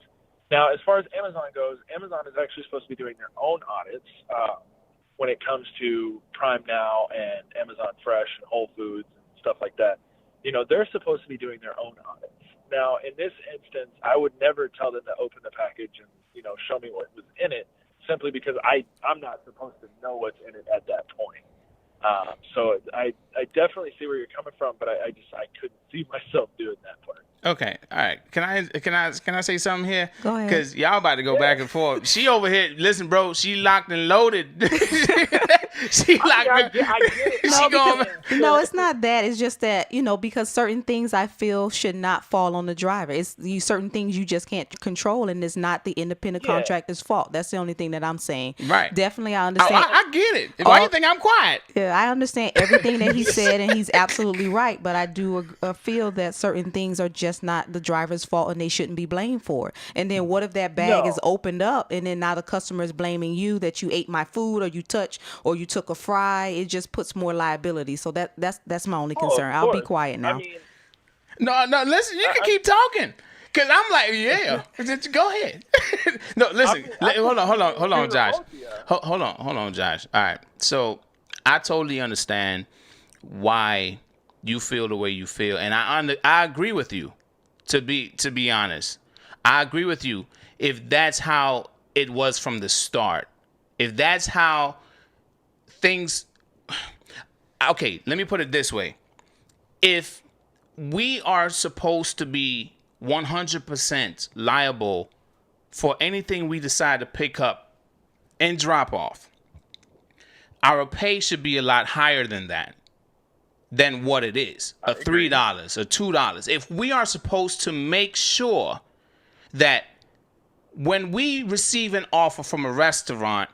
C: Now, as far as Amazon goes, Amazon is actually supposed to be doing their own audits when it comes to Prime Now and Amazon Fresh and Whole Foods and stuff like that. They're supposed to be doing their own audits. Now, in this instance, I would never tell them to open the package and, show me what was in it, simply because I'm not supposed to know what's in it at that point. So I definitely see where you're coming from, but I couldn't see myself doing that part.
A: Okay, all right. Can I say something here?
B: Go ahead.
A: Because y'all about to go back and forth. She over here. Listen, bro. She locked and loaded. She locked.
C: I get it.
A: She going.
B: No, it's not that. It's just that, because certain things I feel should not fall on the driver. It's certain things you just can't control, and it's not the independent contractor's fault. That's the only thing that I'm saying.
A: Right.
B: Definitely, I understand.
A: I get it. Why you think I'm quiet?
B: Yeah, I understand everything that he said, and he's absolutely right. But I do feel that certain things are just not the driver's fault, and they shouldn't be blamed for it. And then what if that bag is opened up, and then now the customer is blaming you that you ate my food, or you touched, or you took a fry? It just puts more liability. So that's my only concern. I'll be quiet now.
C: I mean,
A: No. Listen, you can keep talking. Cause I'm like, yeah. Go ahead. No, listen. Hold on, Josh. Hold on, Josh. All right. So I totally understand why you feel the way you feel, and I agree with you. To be honest, I agree with you. If that's how it was from the start, if that's how things, okay, let me put it this way. If we are supposed to be 100% liable for anything we decide to pick up and drop off, our pay should be a lot higher than what it is, $3 or $2. If we are supposed to make sure that when we receive an offer from a restaurant,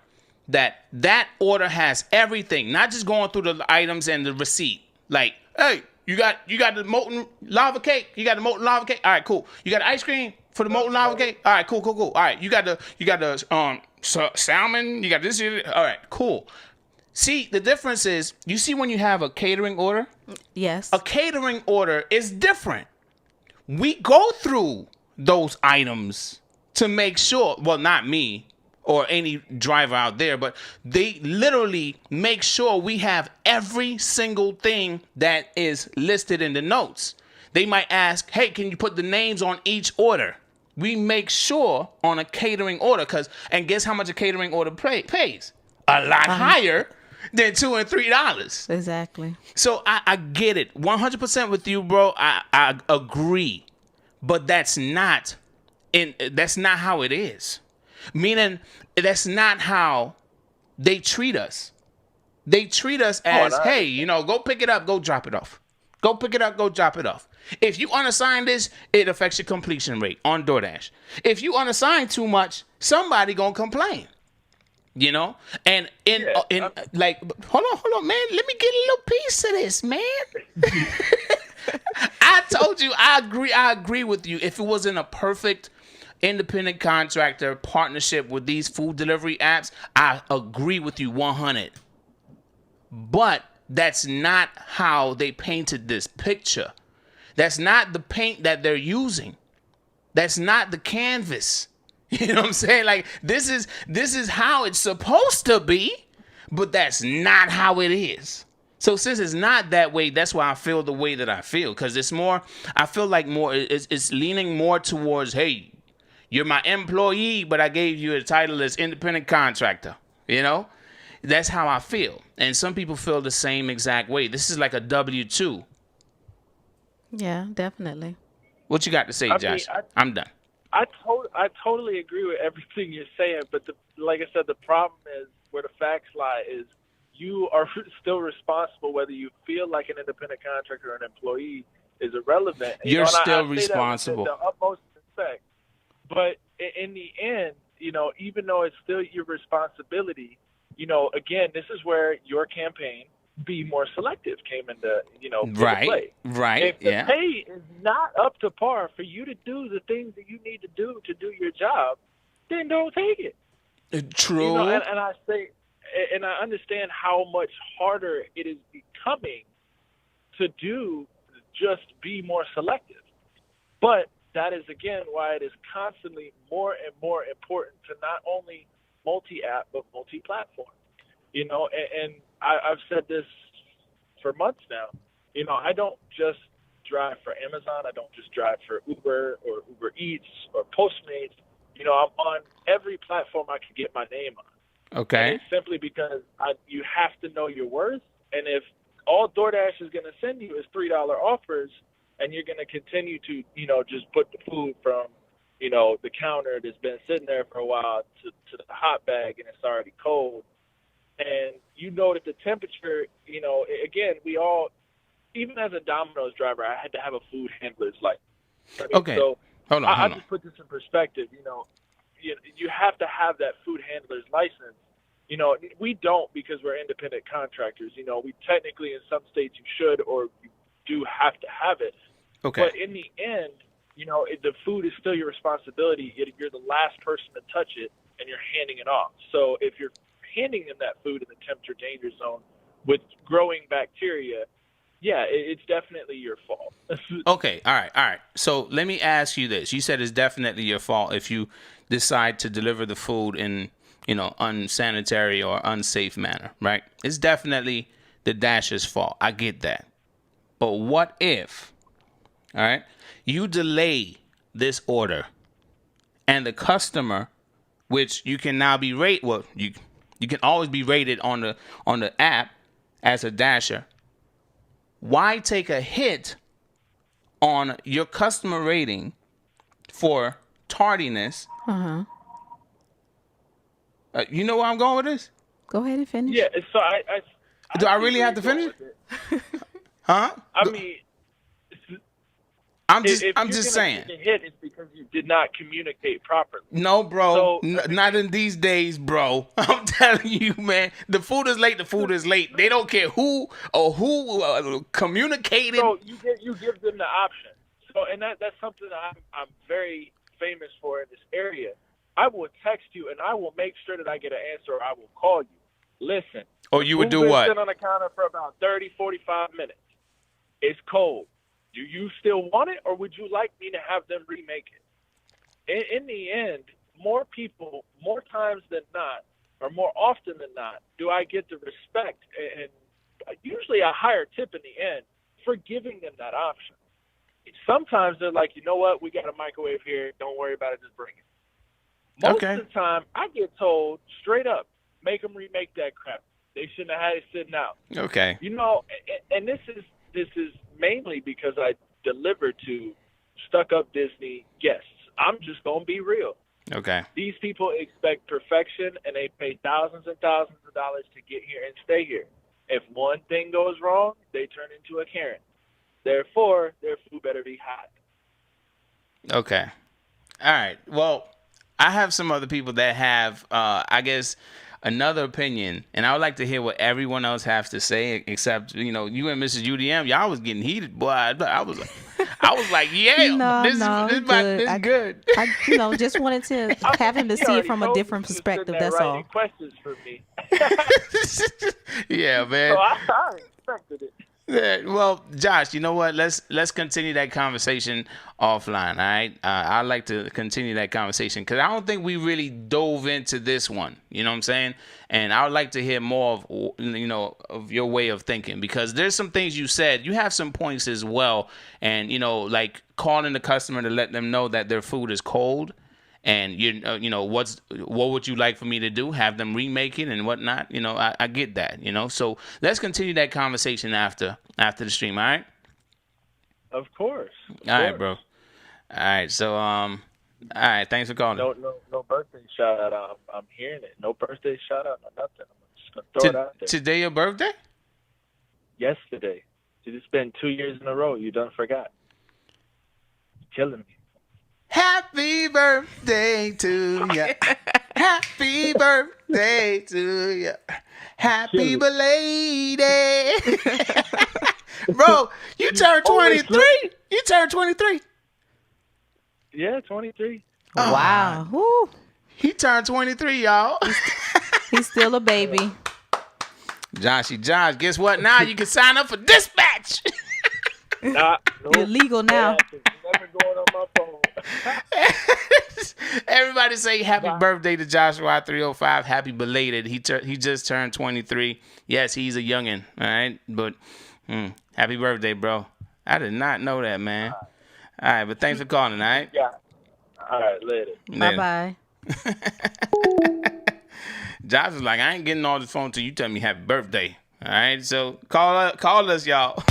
A: that order has everything, not just going through the items and the receipt. Like, hey, you got the molten lava cake. You got the molten lava cake. All right, cool. You got ice cream for the molten lava cake. All right, cool. All right, you got the salmon. You got this. All right, cool. See, the difference is, you see when you have a catering order?
B: Yes.
A: A catering order is different. We go through those items to make sure, well, not me or any driver out there, but they literally make sure we have every single thing that is listed in the notes. They might ask, hey, can you put the names on each order? We make sure on a catering order, and guess how much a catering order pays? A lot higher than $2 and $3.
B: Exactly.
A: So I get it 100% with you, bro. I agree, but that's not how it is. Meaning, that's not how they treat us. They treat us as, hey, go pick it up, go drop it off. Go pick it up, go drop it off. If you unassign this, it affects your completion rate on DoorDash. If you unassign too much, somebody gonna complain. And like, hold on, man. Let me get a little piece of this, man. I told you, I agree with you. If it wasn't a perfect independent contractor partnership with these food delivery apps, I agree with you 100. But that's not how they painted this picture. That's not the paint that they're using. That's not the canvas. You know what I'm saying? Like, this is how it's supposed to be, but that's not how it is. So since it's not that way, that's why I feel the way that I feel. Because I feel like it's leaning more towards, hey, you're my employee, but I gave you a title as independent contractor. That's how I feel. And some people feel the same exact way. This is like a W-2.
B: Yeah, definitely.
A: What you got to say, Josh? I'm done.
C: I totally agree with everything you're saying, but like I said, the problem is where the facts lie is you are still responsible whether you feel like an independent contractor or an employee is irrelevant.
A: You're still responsible.
C: The utmost respect. But in the end, even though it's still your responsibility, again, this is where your campaign, Be More Selective, came into, play.
A: Right.
C: If the pay is not up to par for you to do the things that you need to do your job, then don't take it.
A: True.
C: And I say, and I understand how much harder it is becoming to do just be more selective. But that is, again, why it is constantly more and more important to not only multi-app, but multi-platform. And I've said this for months now. I don't just drive for Amazon. I don't just drive for Uber or Uber Eats or Postmates. I'm on every platform I can get my name on.
A: Okay.
C: And it's simply because you have to know your worth. And if all DoorDash is going to send you is $3 offers, and you're going to continue to, just put the food from, the counter that's been sitting there for a while to the hot bag, and it's already cold. And that the temperature, again, we all, even as a Domino's driver, I had to have a food handler's license.
A: Okay.
C: So
A: hold on.
C: I just put this in perspective. You have to have that food handler's license. We don't, because we're independent contractors. We technically, in some states, you should or you do have to have it.
A: Okay.
C: But in the end, the food is still your responsibility. You're the last person to touch it, and you're handing it off. So if you're handing them that food in the temperature danger zone with growing bacteria, yeah, it's definitely your fault.
A: Okay. All right. So let me ask you this. You said it's definitely your fault if you decide to deliver the food in, unsanitary or unsafe manner, right? It's definitely the Dasher's fault. I get that. But what if, all right, you delay this order and the customer, which you can now be rated, well, you can always be rated on the app as a Dasher. Why take a hit on your customer rating for tardiness? You know where I'm going with this?
B: Go ahead and finish.
C: Yeah, so
A: Do I really have to finish? Huh?
C: I mean,
A: I'm just
C: if
A: saying.
C: Take a hit, it's because you did not communicate properly.
A: No, bro.
C: So,
A: Not in these days, bro. I'm telling you, man. The food is late. The food is late. They don't care who communicated.
C: So you give them the option. So, and that's something that I'm very famous for in this area. I will text you, and I will make sure that I get an answer, or I will call you. Listen.
A: Or you would do
C: We've
A: what?
C: been sitting on the counter for about 30, 45 minutes. It's cold. Do you still want it, or would you like me to have them remake it? In the end, more people, more times than not, or more often than not, do I get the respect and usually a higher tip in the end for giving them that option. Sometimes they're like, you know what, we got a microwave here. Don't worry about it. Just bring it. Most of the time, I get told straight up, make them remake that crap. They shouldn't have had it sitting out.
A: Okay.
C: And this is mainly because I deliver to stuck-up Disney guests. I'm just going to be real.
A: Okay.
C: These people expect perfection, and they pay thousands and thousands of dollars to get here and stay here. If one thing goes wrong, they turn into a Karen. Therefore, their food better be hot.
A: Okay. All right. Well, I have some other people that have, I guess, another opinion, and I would like to hear what everyone else has to say. Except, you and Mrs. UDM, y'all was getting heated, boy. I was like, yeah, this is good.
B: I, just wanted to have him to see it from a different perspective. That's all.
C: Questions for me.
A: Yeah, man.
C: So I expected it.
A: Yeah, well, Josh, you know what? Let's continue that conversation offline. All right, I'd like to continue that conversation because I don't think we really dove into this one. You know what I'm saying? And I would like to hear more of of your way of thinking, because there's some things you said. You have some points as well, and like calling the customer to let them know that their food is cold. And what would you like for me to do? Have them remake it and whatnot? I get that. So let's continue that conversation after the stream. All right.
C: Of course.
A: All right, bro. All right. So all right. Thanks for calling.
C: No birthday shout out. I'm hearing it. No birthday shout out. No nothing. I'm just gonna throw it out there.
A: Today your birthday?
C: Yesterday. It's been 2 years in a row. You done forgot. You're killing me.
A: Happy birthday to you. Happy birthday to you. Happy belated. Bro, you turned 23? You turned 23?
C: Yeah, 23.
B: Oh, wow. Woo.
A: He turned 23, y'all.
B: He's still a baby.
A: Josh, guess what? Now you can sign up for Dispatch.
B: You're legal now.
C: Never going on my phone.
A: Everybody say happy birthday to Joshua 305. Happy belated. He just turned 23. Yes, he's a youngin'. All right, but happy birthday, bro. I did not know that, man. All right, but thanks for calling. All right.
C: Yeah. All right. Later.
B: Bye.
A: Josh was like, I ain't getting on the phone till you tell me happy birthday. All right, so call us, y'all.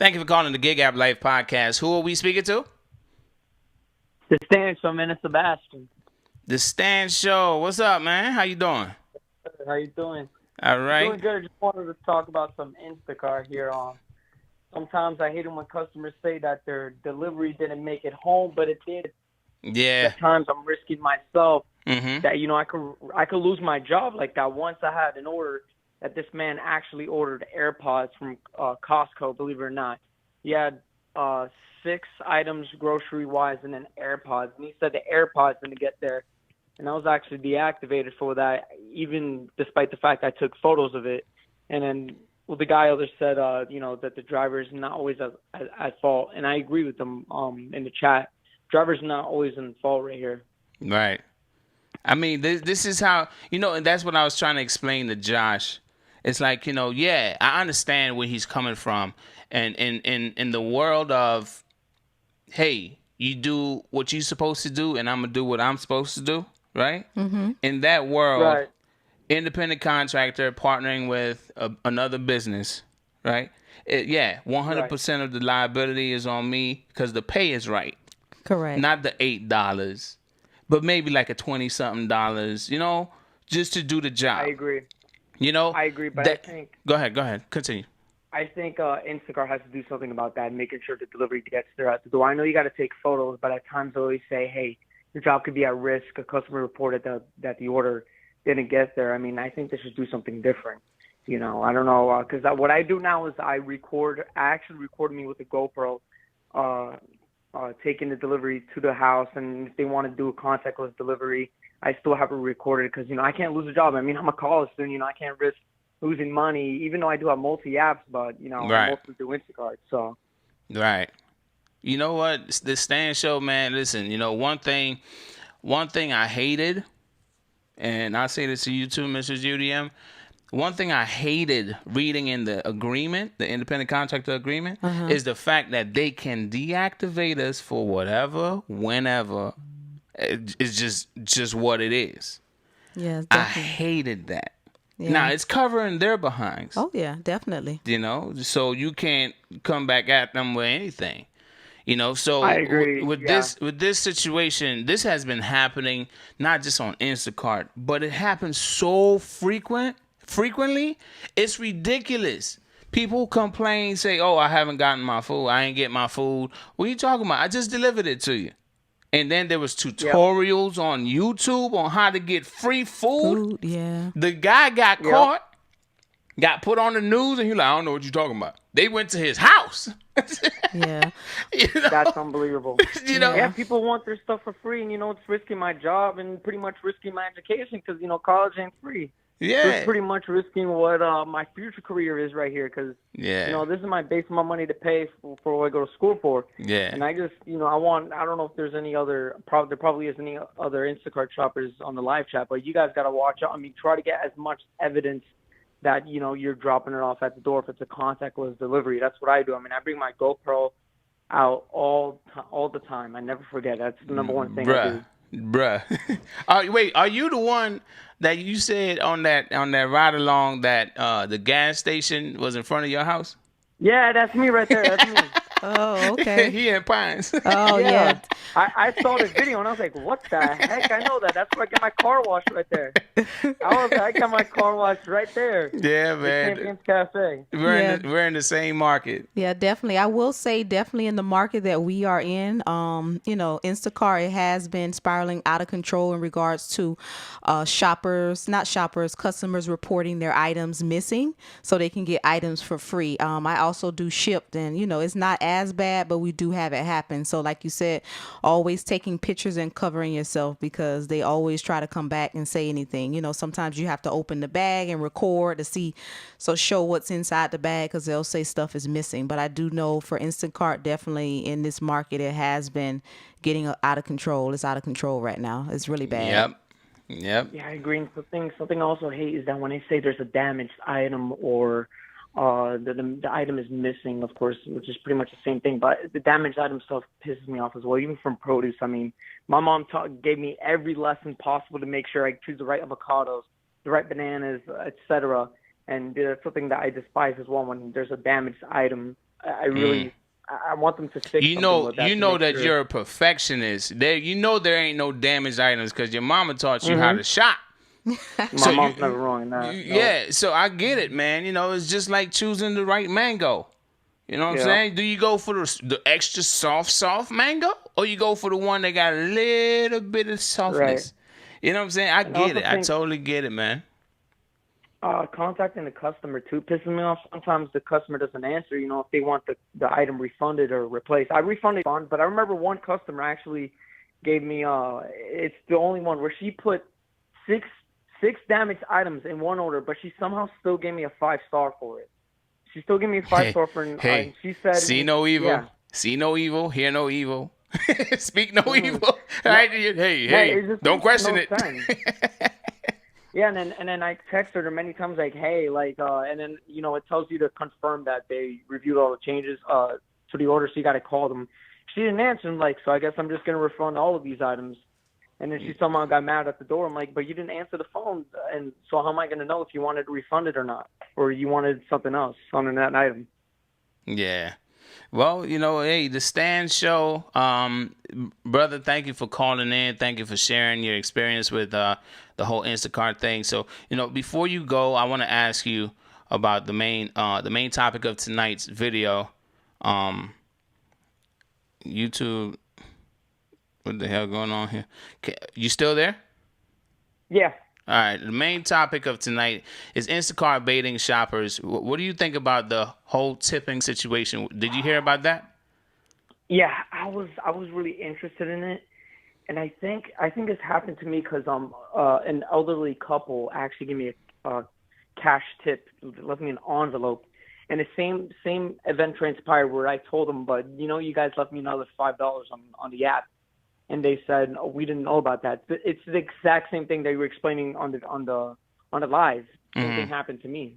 A: Thank you for calling the Gig App Life Podcast. Who are we speaking to?
D: The Stan Show, man. It's Sebastian.
A: The Stan Show. What's up, man? How you doing?
D: How you doing?
A: All right.
D: Doing good. I just wanted to talk about some Instacart here. Sometimes I hate it when customers say that their delivery didn't make it home, but it did.
A: Yeah.
D: At times I'm risking myself
A: Mm-hmm.
D: that, I could lose my job like that. Once I had an order that this man actually ordered AirPods from Costco, believe it or not. He had 6 items grocery-wise and then AirPods. And he said the AirPods didn't get there. And I was actually deactivated for that, even despite the fact I took photos of it. And then the guy other said, that the driver is not always at fault. And I agree with them in the chat. Driver's not always in fault right here.
A: Right. I mean, this is how, and that's what I was trying to explain to Josh. It's like, I understand where he's coming from. And in the world of, hey, you do what you're supposed to do and I'm going to do what I'm supposed to do, right?
B: Mm-hmm.
A: In that world,
D: Right.
A: independent contractor partnering with another business, right? 100% of the liability is on me because the pay is right.
B: Correct.
A: Not the $8, but maybe like a $20-something, just to do the job.
D: I agree.
A: I
D: agree, but I think...
A: Go ahead. Continue.
D: I think Instacart has to do something about that, making sure the delivery gets there at the door. I know you got to take photos, but at times they always say, hey, your job could be at risk. A customer reported that the order didn't get there. I mean, I think they should do something different. I don't know, because what I do now is I actually record me with a GoPro, taking the delivery to the house, and if they want to do a contactless delivery, I still have it recorded because, I can't lose a job. I mean, I'm a college student, I can't risk losing money, even though I do have multi-apps, but, I mostly do Instacart, so.
A: Right. You know what? The Stan Show, man, listen, one thing I hated, and I say this to you too, Mrs. UDM, one thing I hated reading in the agreement, the independent contractor agreement, is the fact that they can deactivate us for whatever, whenever. It's just what it is.
B: Yeah,
A: I
B: definitely.
A: hated that.
B: Yeah.
A: Now, it's covering their behinds.
B: Oh, yeah, definitely.
A: So you can't come back at them with anything. So
D: I agree.
A: with this situation, this has been happening not just on Instacart, but it happens so frequently, it's ridiculous. People complain, say, "Oh, I haven't gotten my food. I ain't get my food." What are you talking about? I just delivered it to you. And then there was tutorials on YouTube on how to get free food.
B: Yeah.
A: The guy got caught, got put on the news, and he's like, "I don't know what you're talking about." They went to his house.
B: Yeah.
D: That's unbelievable.
A: Yeah,
D: people want their stuff for free, and it's risking my job and pretty much risking my education because college ain't free.
A: Yeah,
D: so it's pretty much risking what my future career is right here because this is my base of my money to pay for what I go to school for.
A: Yeah,
D: and I just I don't know if there's any other there probably isn't any other Instacart shoppers on the live chat, but you guys got to watch out. I mean, try to get as much evidence that you're dropping it off at the door if it's a contactless delivery. That's what I do. I mean, I bring my GoPro out all the time. I never forget. That's the number one thing I do.
A: Bruh. Wait, are you the one that you said on that ride along that the gas station was in front of your house?
D: Yeah, that's me right there. That's me.
B: Oh, okay.
A: He in Pines.
B: Oh, yeah.
D: I saw this video and I was like, what the heck? I know that. That's where I get my car washed right there. I got my car washed right there.
A: Yeah, man.
D: Champions Cafe.
A: We're in the same market.
B: Yeah, definitely. I will say definitely in the market that we are in, Instacart, it has been spiraling out of control in regards to customers reporting their items missing so they can get items for free. I also do shipped and, it's not as bad, but we do have it happen. So like you said, always taking pictures and covering yourself because they always try to come back and say anything. Sometimes you have to open the bag and record to show what's inside the bag because they'll say stuff is missing. But I do know for Instacart, definitely in this market, it has been getting out of control. It's out of control right now. It's really bad.
A: Yep.
D: Yeah, I agree. And something I also hate is that when they say there's a damaged item or the item is missing, of course, which is pretty much the same thing. But the damaged item stuff pisses me off as well, even from produce. I mean, my mom gave me every lesson possible to make sure I choose the right avocados, the right bananas, etc. And that's something that I despise as well when there's a damaged item I really I want them to fix
A: You
D: something
A: know,
D: with that.
A: that you're a perfectionist. There, there ain't no damaged items because your mama taught you how
D: Mm-hmm.
A: to shop.
D: My mom's never wrong in that.
A: Yeah, so I get it, man. It's just like choosing the right mango. You know what I'm saying? Do you go for the extra soft mango, or you go for the one that got a little bit of softness?
D: Right.
A: You know what I'm saying? I get it. I
D: think,
A: totally get it, man.
D: Contacting the customer too pisses me off. Sometimes the customer doesn't answer. If they want the item refunded or replaced. I refunded, but I remember one customer actually gave me it's the only one where she put six damaged items in one order, but she somehow still gave me a 5-star for it. She still gave me a 5-star for it.
A: Hey,
D: she said,
A: see no evil,
D: yeah.
A: see no evil, hear no evil, speak no evil. Right? Hey,
D: it
A: don't question it.
D: Yeah, and then I texted her many times like, hey, and then it tells you to confirm that they reviewed all the changes to the order, so you got to call them. She didn't answer. I'm like, so I guess I'm just gonna refund all of these items. And then she somehow got mad at the door. I'm like, but you didn't answer the phone, and so how am I gonna know if you wanted to refund it or not, or you wanted something else on that item?
A: Yeah. Well, hey, the Stan Show, brother, thank you for calling in. Thank you for sharing your experience with the whole Instacart thing. So, before you go, I want to ask you about the main topic of tonight's video. YouTube, what the hell going on here? You still there?
D: Yeah.
A: All right. The main topic of tonight is Instacart baiting shoppers. What do you think about the whole tipping situation? Did you hear about that?
D: Yeah, I was really interested in it, and I think it's happened to me because an elderly couple actually gave me a cash tip, left me an envelope, and the same event transpired where I told them, but you guys left me another $5 on the app. And they said, oh, we didn't know about that. It's the exact same thing that you were explaining on the live. Same thing happened to me.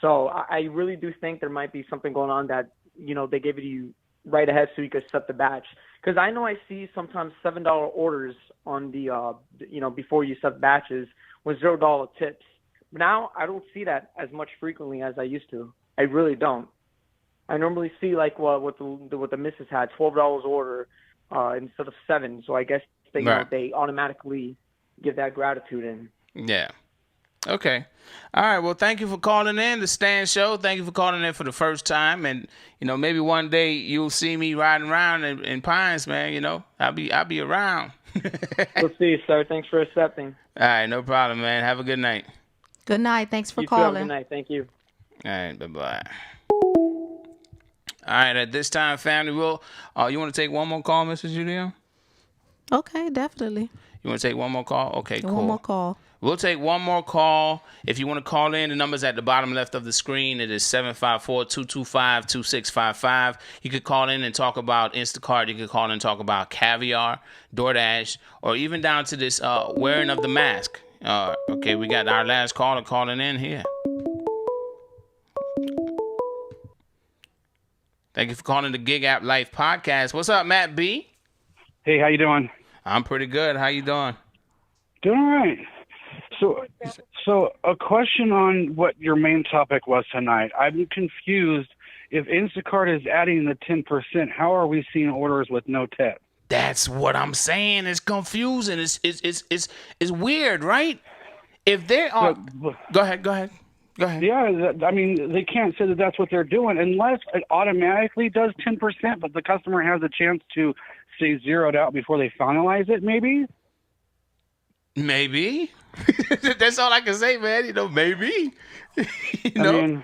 D: So I really do think there might be something going on that they gave it to you right ahead so you could set the batch. Because I know I see sometimes $7 orders on the before you set batches with $0 tips. But now I don't see that as much frequently as I used to. I really don't. I normally see what the missus had, $12 order. Instead of 7, so I guess they automatically give that gratitude in.
A: Yeah. Okay. All right. Well, thank you for calling in the Stan Show. Thank you for calling in for the first time, and maybe one day you'll see me riding around in Pines, man. I'll be around.
D: We'll see you, sir. Thanks for accepting.
A: All right, no problem, man. Have a good night.
B: Good night. Thanks for
D: you
B: calling.
D: Too, have a good night. Thank you.
A: All right. Bye-bye. All right, at this time, family, you want to take one more call, Mrs. Julian?
B: Okay, definitely.
A: You want to take one more call? Okay, cool.
B: One more call.
A: We'll take one more call. If you want to call in, the number's at the bottom left of the screen. It is 754-225-2655. You could call in and talk about Instacart. You could call in and talk about caviar, DoorDash, or even down to this wearing of the mask. Okay, we got our last caller calling in here. Thank you for calling the Gig App Life Podcast. What's up, Matt B?
E: Hey, how you doing?
A: I'm pretty good. How you doing?
E: Doing all right. So a question on what your main topic was tonight. I'm confused. If Instacart is adding the 10%, how are we seeing orders with no tip?
A: That's what I'm saying. It's confusing. It's weird, right? If they are, go ahead.
E: Yeah, I mean, they can't say that that's what they're doing unless it automatically does 10%, but the customer has a chance to say zeroed out before they finalize it, maybe?
A: Maybe. That's all I can say, man. Maybe.
E: I mean,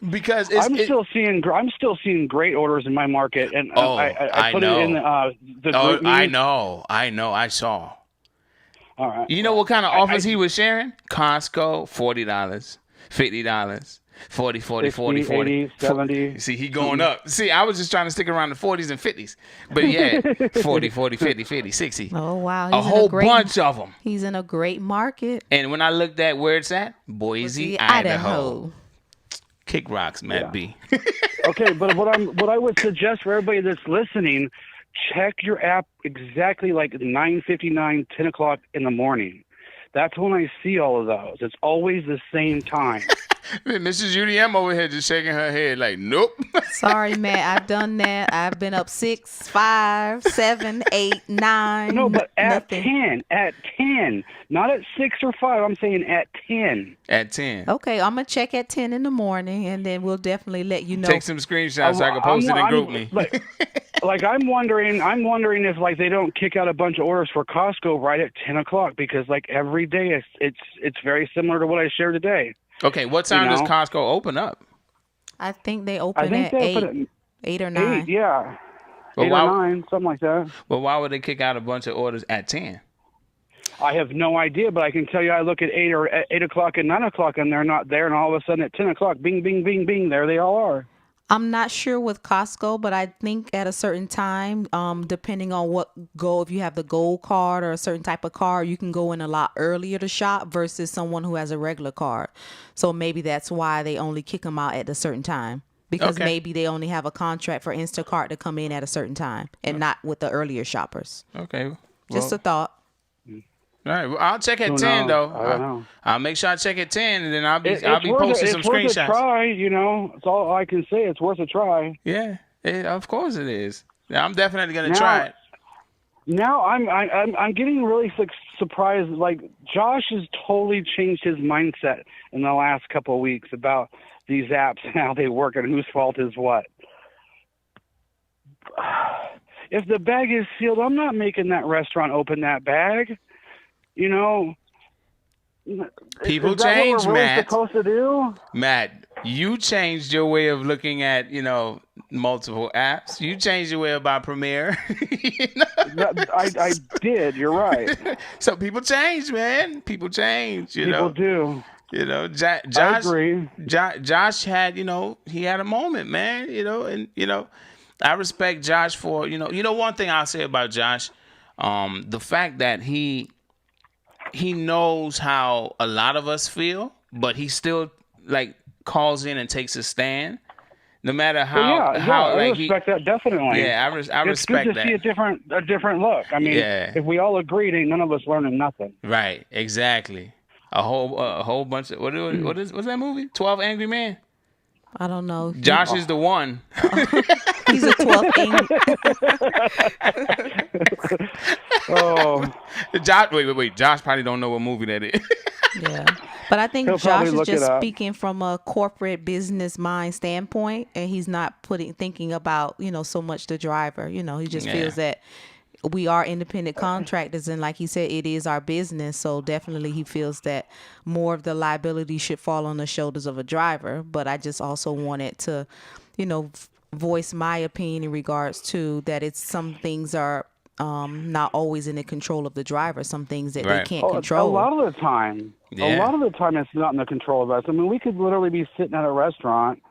A: because
E: I'm still seeing great orders in my market, and I put it in the group meeting.
A: I know. I saw.
E: All right.
A: You know what kind of offers he was sharing? Costco, $40. $50, 40,
E: 80, 70.
A: See, he going up. See, I was just trying to stick around the 40s and 50s. But yeah, 40, 50, 60.
B: Oh, wow.
A: A whole bunch of them.
B: He's in a great market.
A: And when I looked at where it's at, Boise, Idaho. Kick rocks, Matt B.
E: Okay, but what I would suggest for everybody that's listening, check your app exactly like 9:59, 10 o'clock in the morning. That's when I see all of those. It's always the same time.
A: Mrs. UDM over here just shaking her head like, nope.
B: Sorry, Matt. I've done that. I've been up 6, 5, 7, 8, 9.
E: No, but at
B: nothing.
E: 10, not at 6 or 5. I'm saying at 10.
A: At 10.
B: Okay, I'm gonna check at 10 in the morning, and then we'll definitely let you know.
A: Take some screenshots so I can post it in GroupMe.
E: Like I'm wondering if like they don't kick out a bunch of orders for Costco right at 10 o'clock, because like every day it's very similar to what I shared today.
A: Okay, what time does Costco open up?
B: I think they open at 8 or 9.
E: 8, yeah.
A: Well,
E: 8 or 9, something like that.
A: Well, why would they kick out a bunch of orders at 10?
E: I have no idea, but I can tell you I look at 8 o'clock and 9 o'clock and they're not there, and all of a sudden at 10 o'clock, bing, bing, bing, bing, there they all are.
B: I'm not sure with Costco, but I think at a certain time, depending on if you have the gold card or a certain type of card, you can go in a lot earlier to shop versus someone who has a regular card. So maybe that's why they only kick them out at a certain time, because maybe they only have a contract for Instacart to come in at a certain time and not with the earlier shoppers.
A: Okay. Well,
B: just a thought.
A: All right, well, I'll check at 10 though.
E: I don't know.
A: I'll make sure I check at 10, and then I'll be posting some screenshots.
E: It's worth a try, It's all I can say. It's worth a try.
A: Yeah, of course it is. I'm definitely gonna try it.
E: Now I'm getting really surprised. Like Josh has totally changed his mindset in the last couple of weeks about these apps and how they work and whose fault is what. If the bag is sealed, I'm not making that restaurant open that bag.
A: People
E: is that
A: change,
E: what we're really
A: Matt.
E: supposed to do?
A: Matt, you changed your way of looking at, multiple apps. You changed your way about Premiere.
E: I did. You're right.
A: So people change, man. People change.
E: People do.
A: Josh.
E: I agree.
A: Josh had, he had a moment, man. And I respect Josh for, one thing I'll say about Josh, the fact that he knows how a lot of us feel, but he still calls in and takes a stand, no matter how.
E: I respect that definitely.
A: Yeah, I respect that.
E: It's good to see a different look. I mean, if we all agreed, ain't none of us learning nothing.
A: Right, exactly. A whole bunch of what's that movie? 12 Angry Men.
B: I don't know.
A: Josh is the one.
B: He's a 12 angry.
A: Josh, wait. Josh probably don't know what movie that is.
B: Yeah. But I think Josh is just speaking from a corporate business mind standpoint, and he's not thinking about, so much the driver. He just feels that we are independent contractors, and like he said, it is our business. So definitely he feels that more of the liability should fall on the shoulders of a driver. But I just also wanted to, voice my opinion in regards to that some things are not always in the control of the driver. Some things that they can't control.
E: A lot of the time. Yeah. A lot of the time it's not in the control of us. I mean, we could literally be sitting at a restaurant,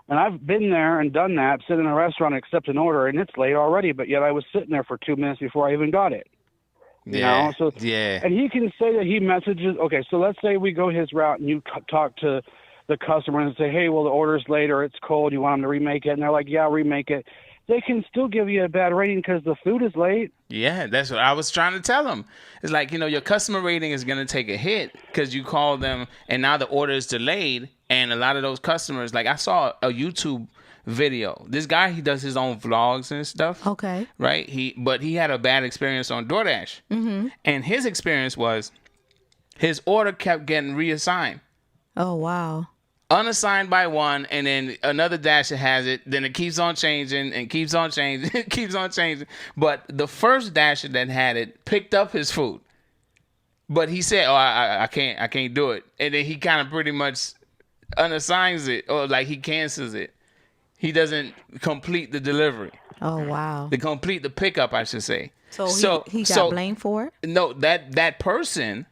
E: and I've been there and done that, sit in a restaurant, accept an order, and it's late already, but yet I was sitting there for 2 minutes before I even got it. And he can say that he messages, okay, so let's say we go his route and you talk to the customer and say, hey, well, the order's late or it's cold, you want them to remake it? And they're like, yeah, remake it. They can still give you a bad rating because the food is late. Yeah,
A: that's what I was trying to tell them. It's like, your customer rating is going to take a hit because you call them and now the order is delayed. And a lot of those customers, like I saw a YouTube video. This guy, he does his own vlogs and stuff.
B: Okay.
A: Right? But he had a bad experience on DoorDash. Mm-hmm. And his experience was his order kept getting reassigned.
B: Oh, wow.
A: Unassigned by one, and then another Dasher has it. Then it keeps on changing and keeps on changing. It keeps on changing. But the first Dasher that had it picked up his food, but he said, "Oh, I can't do it." And then he kind of pretty much unassigns it, or he cancels it. He doesn't complete the delivery.
B: Oh, wow.
A: To complete the pickup, I should say.
B: So he got blamed for it?
A: No, that person,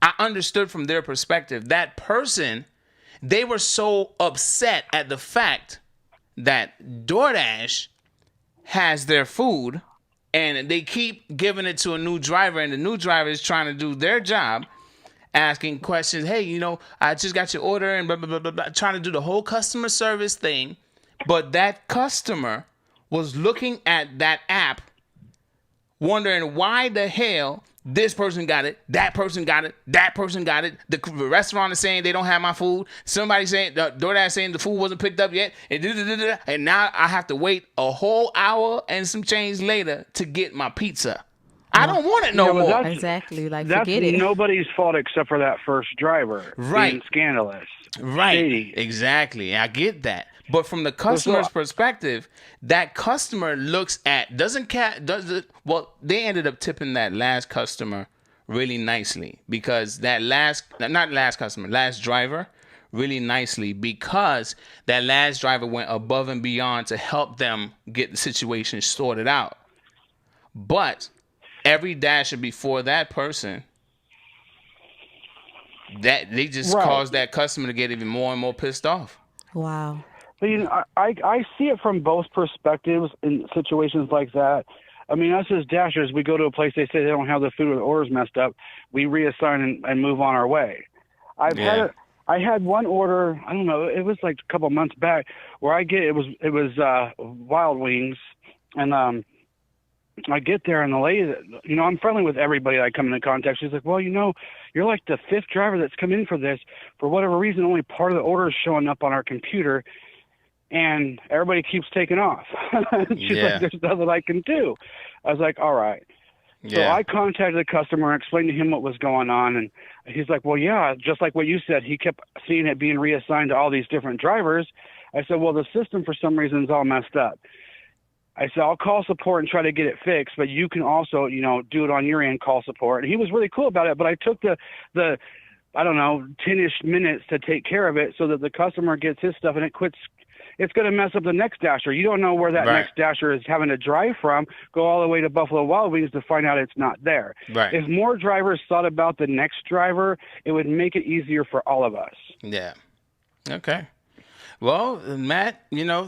A: I understood from their perspective. That person. They were so upset at the fact that DoorDash has their food and they keep giving it to a new driver, and the new driver is trying to do their job, asking questions. Hey, I just got your order and blah, blah, blah, blah, blah, trying to do the whole customer service thing. But that customer was looking at that app, wondering why the hell This person got it. That person got it. That person got it. The restaurant is saying they don't have my food. Somebody saying, DoorDash saying the food wasn't picked up yet. And now I have to wait a whole hour and some change later to get my pizza. I don't want it no more.
B: Exactly. Like,
E: That's
B: forget it.
E: nobody's fault except for that first driver.
A: Right.
E: Being scandalous.
A: Right.
E: Shady.
A: Exactly. I get that. But from the customer's perspective, that customer looks at, well, they ended up tipping that last customer really nicely because that last driver really nicely because that last driver went above and beyond to help them get the situation sorted out. But every dasher before that person, that they just caused that customer to get even more and more pissed off.
B: Wow.
E: But, I see it from both perspectives in situations like that. I mean, us as dashers, we go to a place, they say they don't have the food or the order's messed up. We reassign and move on our way. I had one order, I don't know, it was like a couple months back where it was Wild Wings, and I get there and the lady, I'm friendly with everybody I come into contact. She's like, well, you're like the fifth driver that's come in for this. For whatever reason, only part of the order is showing up on our computer. And everybody keeps taking off. She's like, there's nothing I can do. I was like, all right. Yeah. So I contacted the customer and explained to him what was going on. And he's like, well, yeah, just like what you said, he kept seeing it being reassigned to all these different drivers. I said, well, the system for some reason is all messed up. I said, I'll call support and try to get it fixed, but you can also, do it on your end, call support. And he was really cool about it, but I took the 10-ish minutes to take care of it so that the customer gets his stuff and it quits. It's going to mess up the next dasher. You don't know where that next dasher is having to drive from, go all the way to Buffalo Wild Wings to find out it's not there.
A: Right.
E: If more drivers thought about the next driver, it would make it easier for all of us.
A: Yeah. Okay. Well, Matt,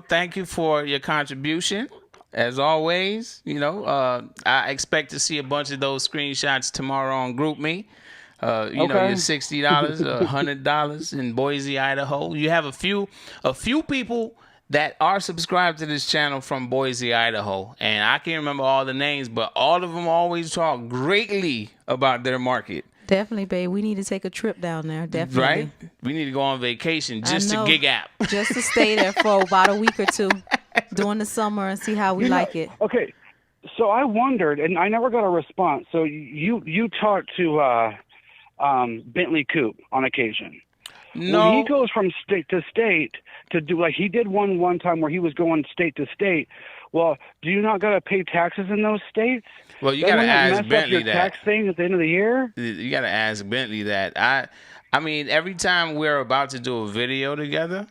A: thank you for your contribution. As always, I expect to see a bunch of those screenshots tomorrow on GroupMe. Your $60, $100 in Boise, Idaho. You have a few people that are subscribed to this channel from Boise, Idaho, and I can't remember all the names, but all of them always talk greatly about their market.
B: Definitely, babe. We need to take a trip down there. Definitely.
A: Right? We need to go on vacation just to gig app.
B: Just to stay there for about a week or two during the summer and see how we like it.
E: Okay. So I wondered, and I never got a response. So you talked to Bentley Coupe on occasion.
A: No.
E: When he goes from state to state to do, like he did one time where he was going state to state. Well, do you not got to pay taxes in those states?
A: Well, you got to ask Bentley that.
E: Tax thing at the end of the year?
A: You got to ask Bentley that. I mean, every time we're about to do a video together,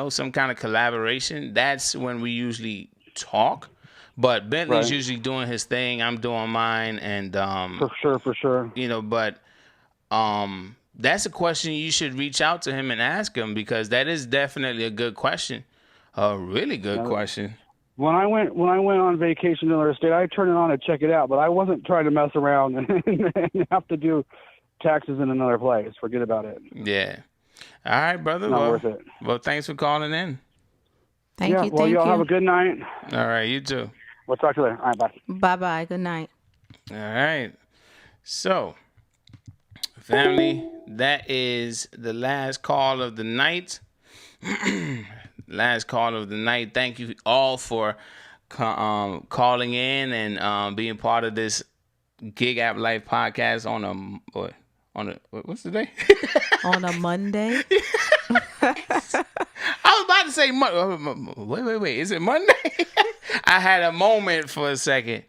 A: some kind of collaboration, that's when we usually talk. But Bentley's usually doing his thing. I'm doing mine. And
E: for sure.
A: But that's a question you should reach out to him and ask him because that is definitely a good question. A really good question.
E: When I went on vacation to another state, I turned it on to check it out, but I wasn't trying to mess around and have to do taxes in another place. Forget about it.
A: Yeah. All right, brother.
E: Not worth it.
A: Well, thanks for calling in.
B: Thank you.
E: Well, y'all have a good night.
A: All right, you too.
E: We'll talk to you later. All right, bye.
B: Bye-bye. Good night.
A: All right. So, family, that is the last call of the night. Last call of the night. Thank you all for calling in and being part of this Gig App Life podcast on what's the day?
B: On a Monday.
A: I was about to say wait. Is it Monday? I had a moment for a second.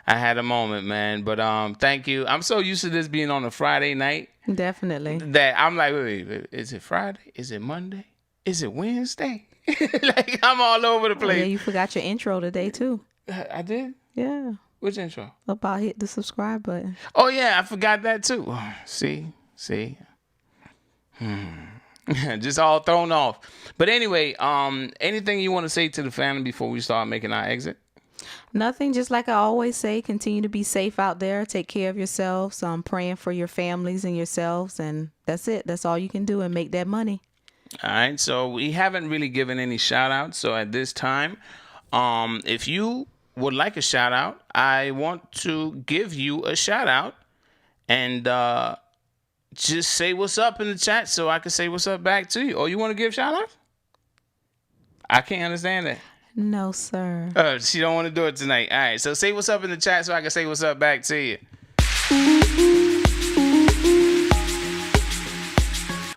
A: I had a moment, man. But thank you. I'm so used to this being on a Friday night.
B: Definitely.
A: That I'm like, wait. Is it Friday? Is it Monday? Is it Wednesday? Like I'm all over the place.
B: Yeah, you forgot your intro today too.
A: I did?
B: Yeah.
A: Which intro?
B: About hit the subscribe button.
A: Oh yeah, I forgot that too. See. Just all thrown off. But anyway, anything you want to say to the family before we start making our exit?
B: Nothing. Just like I always say, continue to be safe out there. Take care of yourselves. Praying for your families and yourselves. And that's it. That's all you can do and make that money.
A: All right. So we haven't really given any shout outs. So at this time, if you would like a shout out, I want to give you a shout out. and just say what's up in the chat so I can say what's up back to you. Oh, you want to give shout outs? I can't understand that.
B: No, sir.
A: She don't want to do it tonight. All right, so say what's up in the chat so I can say what's up back to you.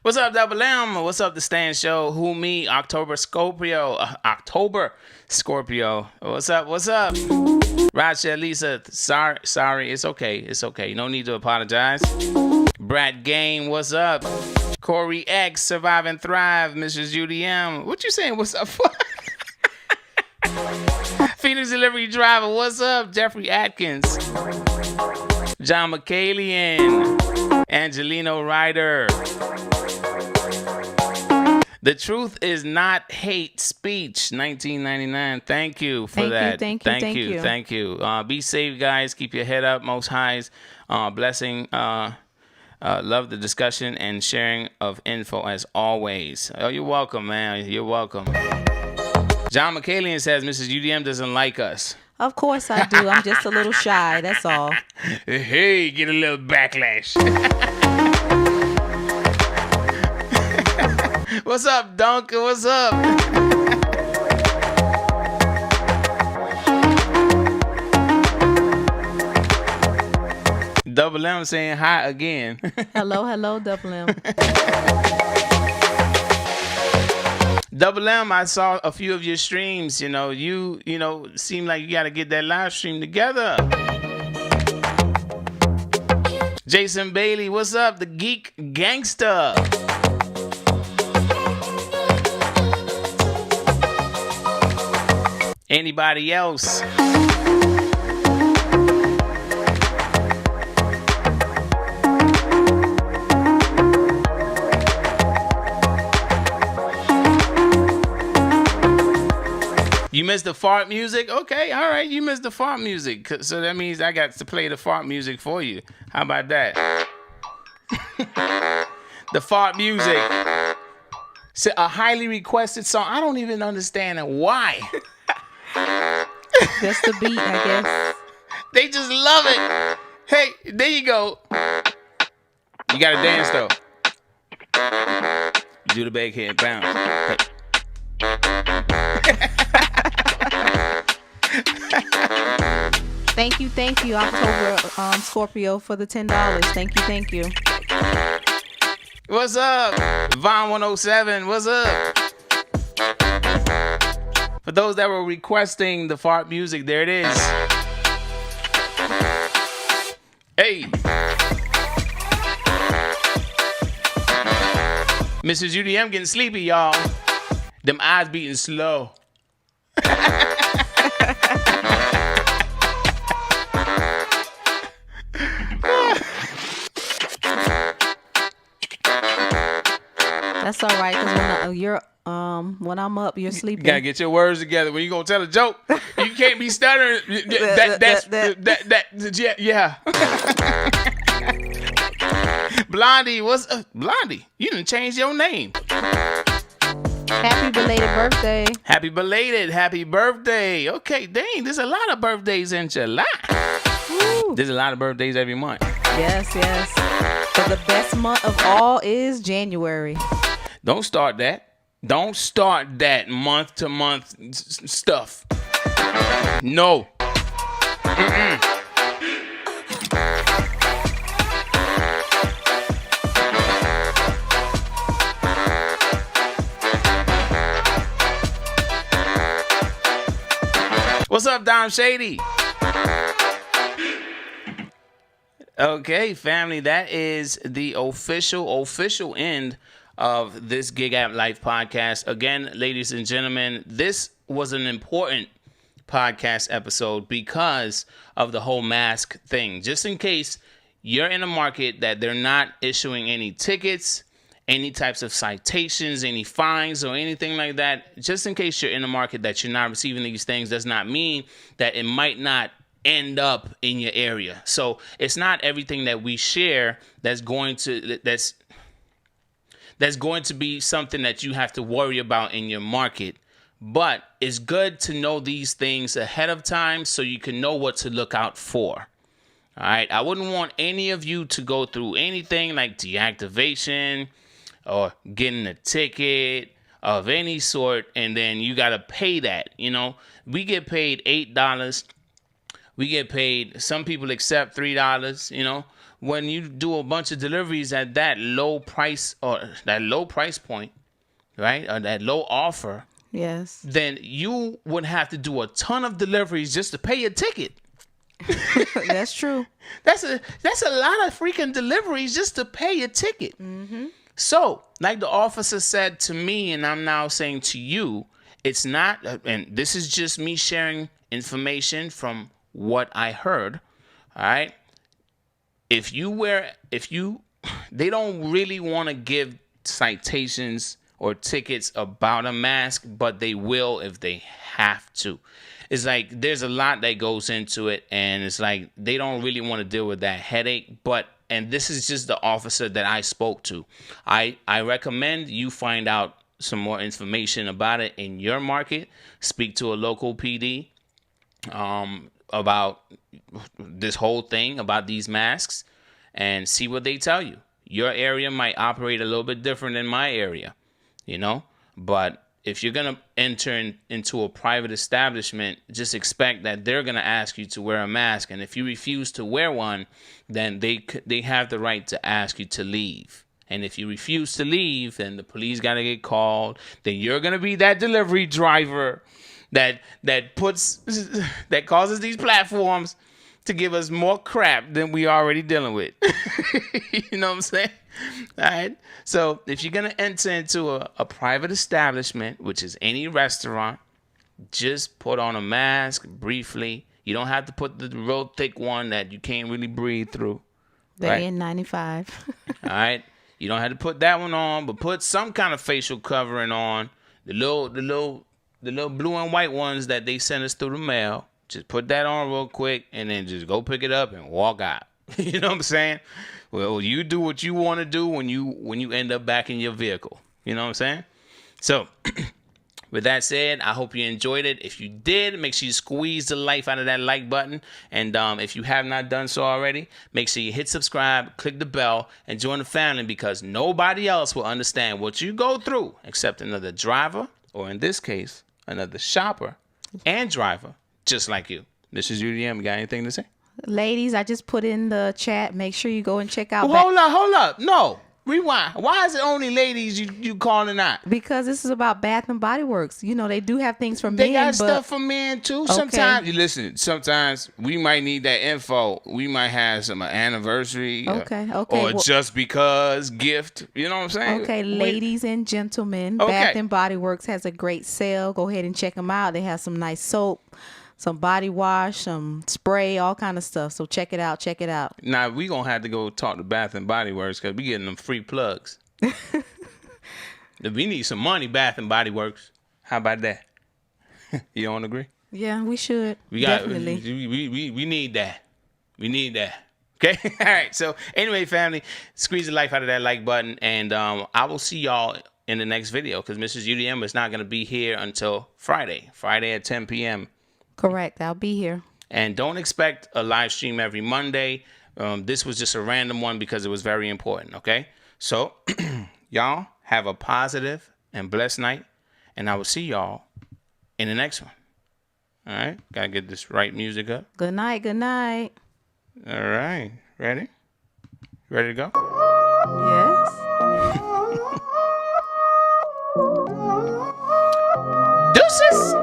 A: What's up, Double M? What's up, The Stan Show? Who, me? October Scorpio. What's up? What's up? Roger, Lisa. Sorry. It's okay. No need to apologize. Brad Game, what's up? Corey X, Survive and Thrive. Mrs. UDM. What you saying? What's up for? Phoenix Delivery Driver, what's up? Jeffrey Atkins. John McCallion. Angelino Ryder. The truth is not hate speech. 1999. Thank you for that.
B: Thank you.
A: Be safe, guys. Keep your head up. Most High's blessing. Love the discussion and sharing of info as always. Oh, you're welcome, man. You're welcome. John McCallion says Mrs. UDM doesn't like us.
B: Of course I do. I'm just a little shy. That's all.
A: Hey, get a little backlash. What's up, Duncan? What's up? Double M saying hi again.
B: Hello, Double M.
A: Double M, I saw a few of your streams. You seem like you got to get that live stream together. Jason Bailey, what's up? The Geek Gangster. Anybody else? You missed the fart music? Okay, all right. You missed the fart music. So that means I got to play the fart music for you. How about that? The fart music. So a highly requested song. I don't even understand why.
B: Just the beat, I guess.
A: They just love it. Hey, there you go. You got to dance, though. Do the back head bounce. Hey.
B: Thank you, October Scorpio, for the $10. Thank you.
A: What's up? Vaughn 107, what's up? For those that were requesting the fart music, there it is. Hey. Mrs. UDM getting sleepy, y'all. Them eyes beating slow.
B: That's all right, because when I'm up, you're sleeping.
A: You gotta get your words together. When you gonna tell a joke, you can't be stuttering. Yeah. Blondie, what's up? Blondie, you didn't change your name.
B: Happy belated birthday.
A: Happy birthday. Okay, dang, there's a lot of birthdays in July. Woo. There's a lot of birthdays every month.
B: Yes. But the best month of all is January.
A: Don't start that month to month stuff. No. What's up, Dom Shady? Okay, family, that is the official end of this Gig App Life podcast. Again, ladies and gentlemen, this was an important podcast episode because of the whole mask thing. Just in case you're in a market that they're not issuing any tickets, any types of citations, any fines or anything like that, just in case you're in a market that you're not receiving these things, does not mean that it might not end up in your area. So it's not everything that we share that's going to be something that you have to worry about in your market. But it's good to know these things ahead of time so you can know what to look out for. All right. I wouldn't want any of you to go through anything like deactivation or getting a ticket of any sort, and then you got to pay that. You know, we get paid $8. We get paid, some people accept $3, you know. When you do a bunch of deliveries at that low price or that low price point, right, or that low offer,
B: Yes.
A: then you would have to do a ton of deliveries just to pay a ticket.
B: That's true.
A: That's a lot of freaking deliveries just to pay a ticket. Mm-hmm. So, like the officer said to me, and I'm now saying to you, it's not, and this is just me sharing information from what I heard. All right. They don't really want to give citations or tickets about a mask, but they will if they have to. It's like there's a lot that goes into it, and it's like they don't really want to deal with that headache. And this is just the officer that I spoke to. I recommend you find out some more information about it in your market. Speak to a local PD about this whole thing, about these masks, and see what they tell you. Your area might operate a little bit different than my area, you know, but if you're going to enter into a private establishment, just expect that they're going to ask you to wear a mask. And if you refuse to wear one, then they have the right to ask you to leave. And if you refuse to leave, then the police got to get called. Then you're going to be that delivery driver that causes these platforms to give us more crap than we already dealing with. You know what I'm saying? All right. So if you're going to enter into a private establishment, which is any restaurant, just put on a mask briefly. You don't have to put the real thick one that you can't really breathe through.
B: The
A: right?
B: N95.
A: All right. You don't have to put that one on, but put some kind of facial covering on. The little blue and white ones that they send us through the mail. Just put that on real quick and then just go pick it up and walk out. You know what I'm saying? Well, you do what you want to do when you end up back in your vehicle. You know what I'm saying? So, with that said, I hope you enjoyed it. If you did, make sure you squeeze the life out of that like button. And if you have not done so already, make sure you hit subscribe, click the bell, and join the family, because nobody else will understand what you go through except another driver, or in this case, another shopper and driver just like you. This is UDM. You got anything to say?
B: Ladies, I just put in the chat. Make sure you go and check out.
A: Hold up. No. Rewind. Why is it only ladies you calling out?
B: Because this is about Bath and Body Works. You know, they do have things for men.
A: They got stuff for men too. Sometimes, sometimes we might need that info. We might have some anniversary. Or just because gift. You know what I'm saying?
B: Okay, ladies and gentlemen, Bath and Body Works has a great sale. Go ahead and check them out. They have some nice soap, some body wash, some spray, all kind of stuff. So check it out.
A: Now, we going to have to go talk to Bath and Body Works because we getting them free plugs. If we need some money, Bath and Body Works. How about that? You don't agree?
B: Yeah, we should. Definitely.
A: We need that. We need that. Okay? All right. So anyway, family, squeeze the life out of that like button. And I will see y'all in the next video, because Mrs. UDM is not going to be here until Friday at 10 p.m.
B: Correct. I'll be here.
A: And don't expect a live stream every Monday. This was just a random one because it was very important, okay? So, y'all have a positive and blessed night, and I will see y'all in the next one. All right? Gotta get this right music up.
B: Good night. Good night.
A: All right. Ready? Ready to go?
B: Yes.
A: Deuces!